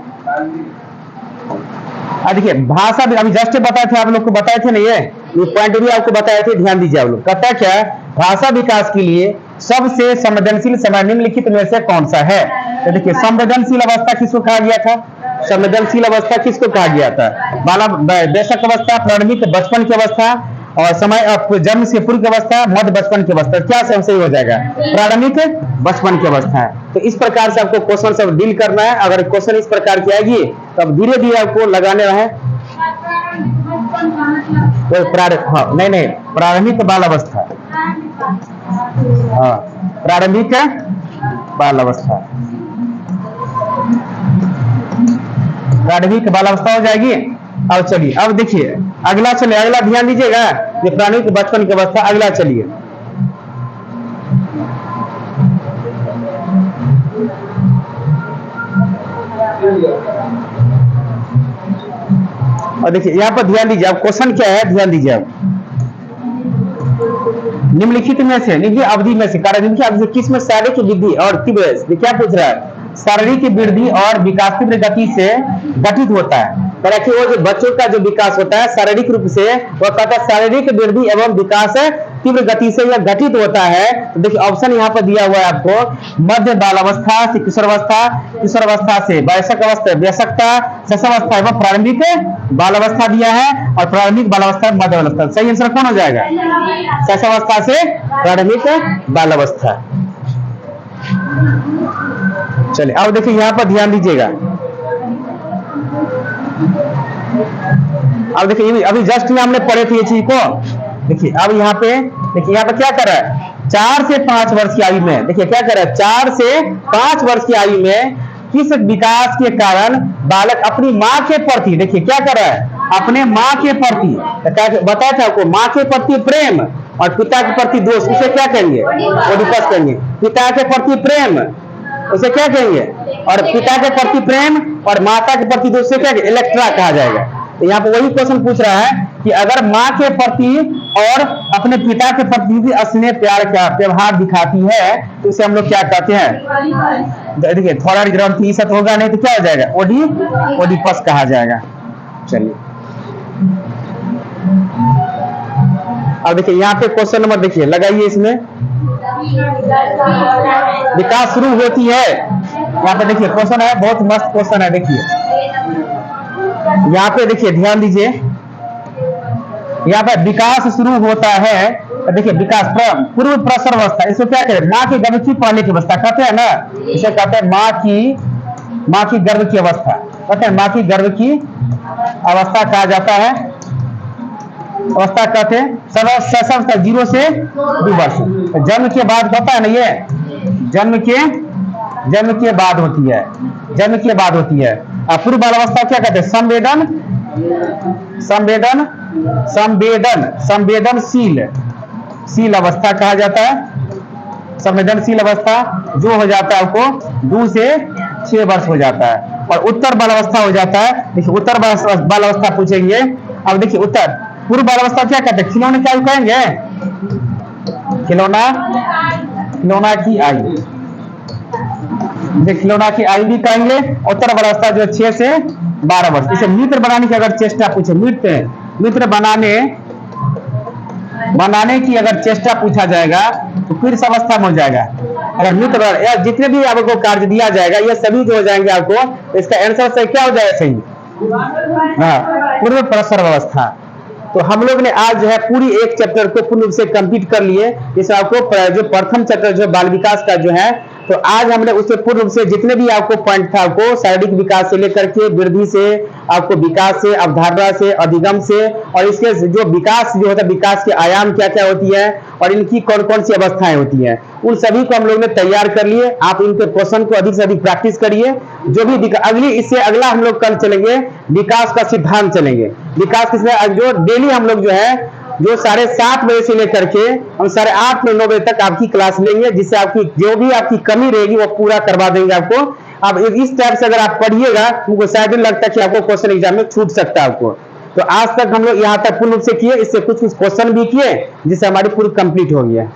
देखिए भाषा अभी जस्ट बताए थे, आप लोग को बताए थे ना, ये पॉइंट भी आपको बताए थे, ध्यान दीजिए आप लोग। कहता क्या है, भाषा विकास के लिए सबसे संवेदनशील समय निम्नलिखित में से कौन सा है। तो देखिए संवेदनशील अवस्था किसको कहा गया था, संवेदनशील अवस्था किसको कहा गया था, वयस्क अवस्था, प्रारंभिक बचपन की अवस्था, और समय जन्म से पूर्व की अवस्था, मध्य बचपन की अवस्था। क्या सही हो जाएगा? प्रारंभिक बचपन की अवस्था है। तो इस प्रकार से आपको क्वेश्चन सब डील करना है। अगर क्वेश्चन इस प्रकार की आएगी तो अब धीरे धीरे आपको लगाने है। तो नहीं, प्रारंभिक बाल अवस्था, हाँ, प्रारंभिक बाल अवस्था, प्रारंभिक बाल अवस्था हो जाएगी। अब चलिए, अब देखिए अगला, चलिए अगला ध्यान दीजिएगा, ये प्रारंभिक बचपन की अवस्था। अगला चलिए, और देखिए यहाँ पर ध्यान दीजिए। अब क्वेश्चन क्या है, ध्यान दीजिए। अब निम्नलिखित में से, निम्नलिखित अवधि में से, निम्नलिखित अवधि किस में शारीरिक वृद्धि और तीव्र, क्या पूछ रहा है? शारीरिक वृद्धि और विकास तीव्र गति से गठित होता है। कि वो जो बच्चों का जो विकास होता है शारीरिक रूप से, वह कहता है शारीरिक वृद्धि एवं विकास तीव्र गति से यह गठित होता है। तो देखिए ऑप्शन यहाँ पर दिया हुआ है आपको, मध्य बाल अवस्था से किशोरावस्था, किशोरावस्था से वयस्क अवस्था, वयस्कता, शिशुअवस्था एवं प्रारंभिक बाल अवस्था दिया है, और प्रारंभिक बाल अवस्था, मध्य अवस्था। सही आंसर कौन हो जाएगा? शिशुअवस्था से प्रारंभिक बाल अवस्था। चलिए अब देखिए यहाँ पर ध्यान दीजिएगा। अब देखिए अभी जस्ट हमने पढ़े थे ये चीज को। देखिए अब यहाँ पे, देखिए यहाँ पे क्या कर रहा है? 4 से 5 वर्ष की आयु में, देखिए क्या कर रहा है? 4 से 5 वर्ष की आयु में किस विकास के कारण बालक अपनी माँ के प्रति, देखिए क्या कर रहा है? अपने माँ के प्रति, बताया था आपको, माँ के प्रति प्रेम और पिता के प्रति दोष, उसे क्या कहेंगे? ओडिपस कहेंगे। पिता के प्रति प्रेम, उसे क्या कहेंगे? और पिता के प्रति प्रेम और माता के प्रति दोष से क्या? इलेक्ट्रा कहा जाएगा। तो यहाँ पे वही क्वेश्चन पूछ रहा है कि अगर माँ के प्रति और अपने पिता के प्रति भी स्नेह प्यार का व्यवहार दिखाती है तो उसे हम लोग क्या कहते हैं? देखिए थोड़ा ग्रंथ ईसत होगा नहीं तो क्या हो जाएगा? ओडिपस कहा जाएगा। चलिए अब देखिए यहाँ पे क्वेश्चन नंबर देखिए लगाइए, इसमें विकास शुरू होती है। यहाँ पे देखिए क्वेश्चन है, बहुत मस्त क्वेश्चन है। देखिए यहाँ पे देखिए ध्यान दीजिए, यहाँ पे विकास शुरू होता है। तो देखिए विकास पूर्व प्रसव अवस्था, इसको क्या कहते हैं? माँ के गर्भ की पहले की अवस्था कहते हैं ना, इसे कहते हैं माँ की गर्भ की अवस्था, कहते हैं माँ की गर्भ की अवस्था कहा जाता है। अवस्था कहते हैं सशस्त्र 0 से 2 वर्ष। जन्म के बाद कहता है ना, ये जन्म के बाद होती है, जन्म के बाद होती है। पूर्व बाल अवस्था क्या कहते हैं? संवेदनशील अवस्था कहा जाता है। संवेदनशील अवस्था जो हो जाता है आपको 2 से 6 वर्ष हो जाता है। और उत्तर बाल अवस्था हो जाता है। देखिए उत्तर बाल अवस्था पूछेंगे। अब देखिए उत्तर पूर्व बाल अवस्था क्या कहते हैं? खिलौने की आयु कहेंगे, खिलौना की आयु, खिलौना की आयु भी कहेंगे। उत्तर बाल अवस्था जो 6 से 12 वर्ष। इसे मित्र बनाने की अगर चेष्टा पूछे, मित्र बनाने की अगर चेष्टा पूछा जाएगा तो फिर इस अवस्था में हो जाएगा। अगर मित्र या जितने भी आपको कार्य दिया जाएगा ये सभी जो हो जाएंगे आपको, इसका आंसर सही क्या हो जाएगा? सही, हाँ, पूर्व प्रसव अवस्था। तो हम लोग ने आज जो है पूरी एक चैप्टर को पूर्ण रूप से कंप्लीट कर लिए। जैसे आपको जो प्रथम चैप्टर जो बाल विकास का जो है, तो आज हमने उससे पूर्ण रूप से जितने भी आपको पॉइंट था, आपको शारीरिक विकास से लेकर के वृद्धि से, आपको विकास से, अवधारणा से, अधिगम से, और इसके जो विकास जो होता है, विकास के आयाम क्या क्या होती है और इनकी कौन कौन सी अवस्थाएं होती हैं, उन सभी को हम लोग ने तैयार कर लिए। आप इनके क्वेश्चन को अधिक से अधिक प्रैक्टिस करिए। जो भी इससे अगला हम लोग कल चलेंगे, विकास का सिद्धांत चलेंगे। विकास किसमें जो डेली हम लोग जो है जो 7:30 बजे से लेकर के हम 8:30 9 बजे तक आपकी क्लास लेंगे, जिससे आपकी जो भी आपकी कमी रहेगी वो पूरा करवा देंगे आपको। अब इस टाइप से अगर आप पढ़िएगा तो शायद लगता है कि आपको क्वेश्चन एग्जाम में छूट सकता है आपको। तो आज तक हम लोग यहाँ तक पूर्ण रूप से किए, इससे कुछ क्वेश्चन भी किए जिससे हमारी पूरी कंप्लीट हो गया।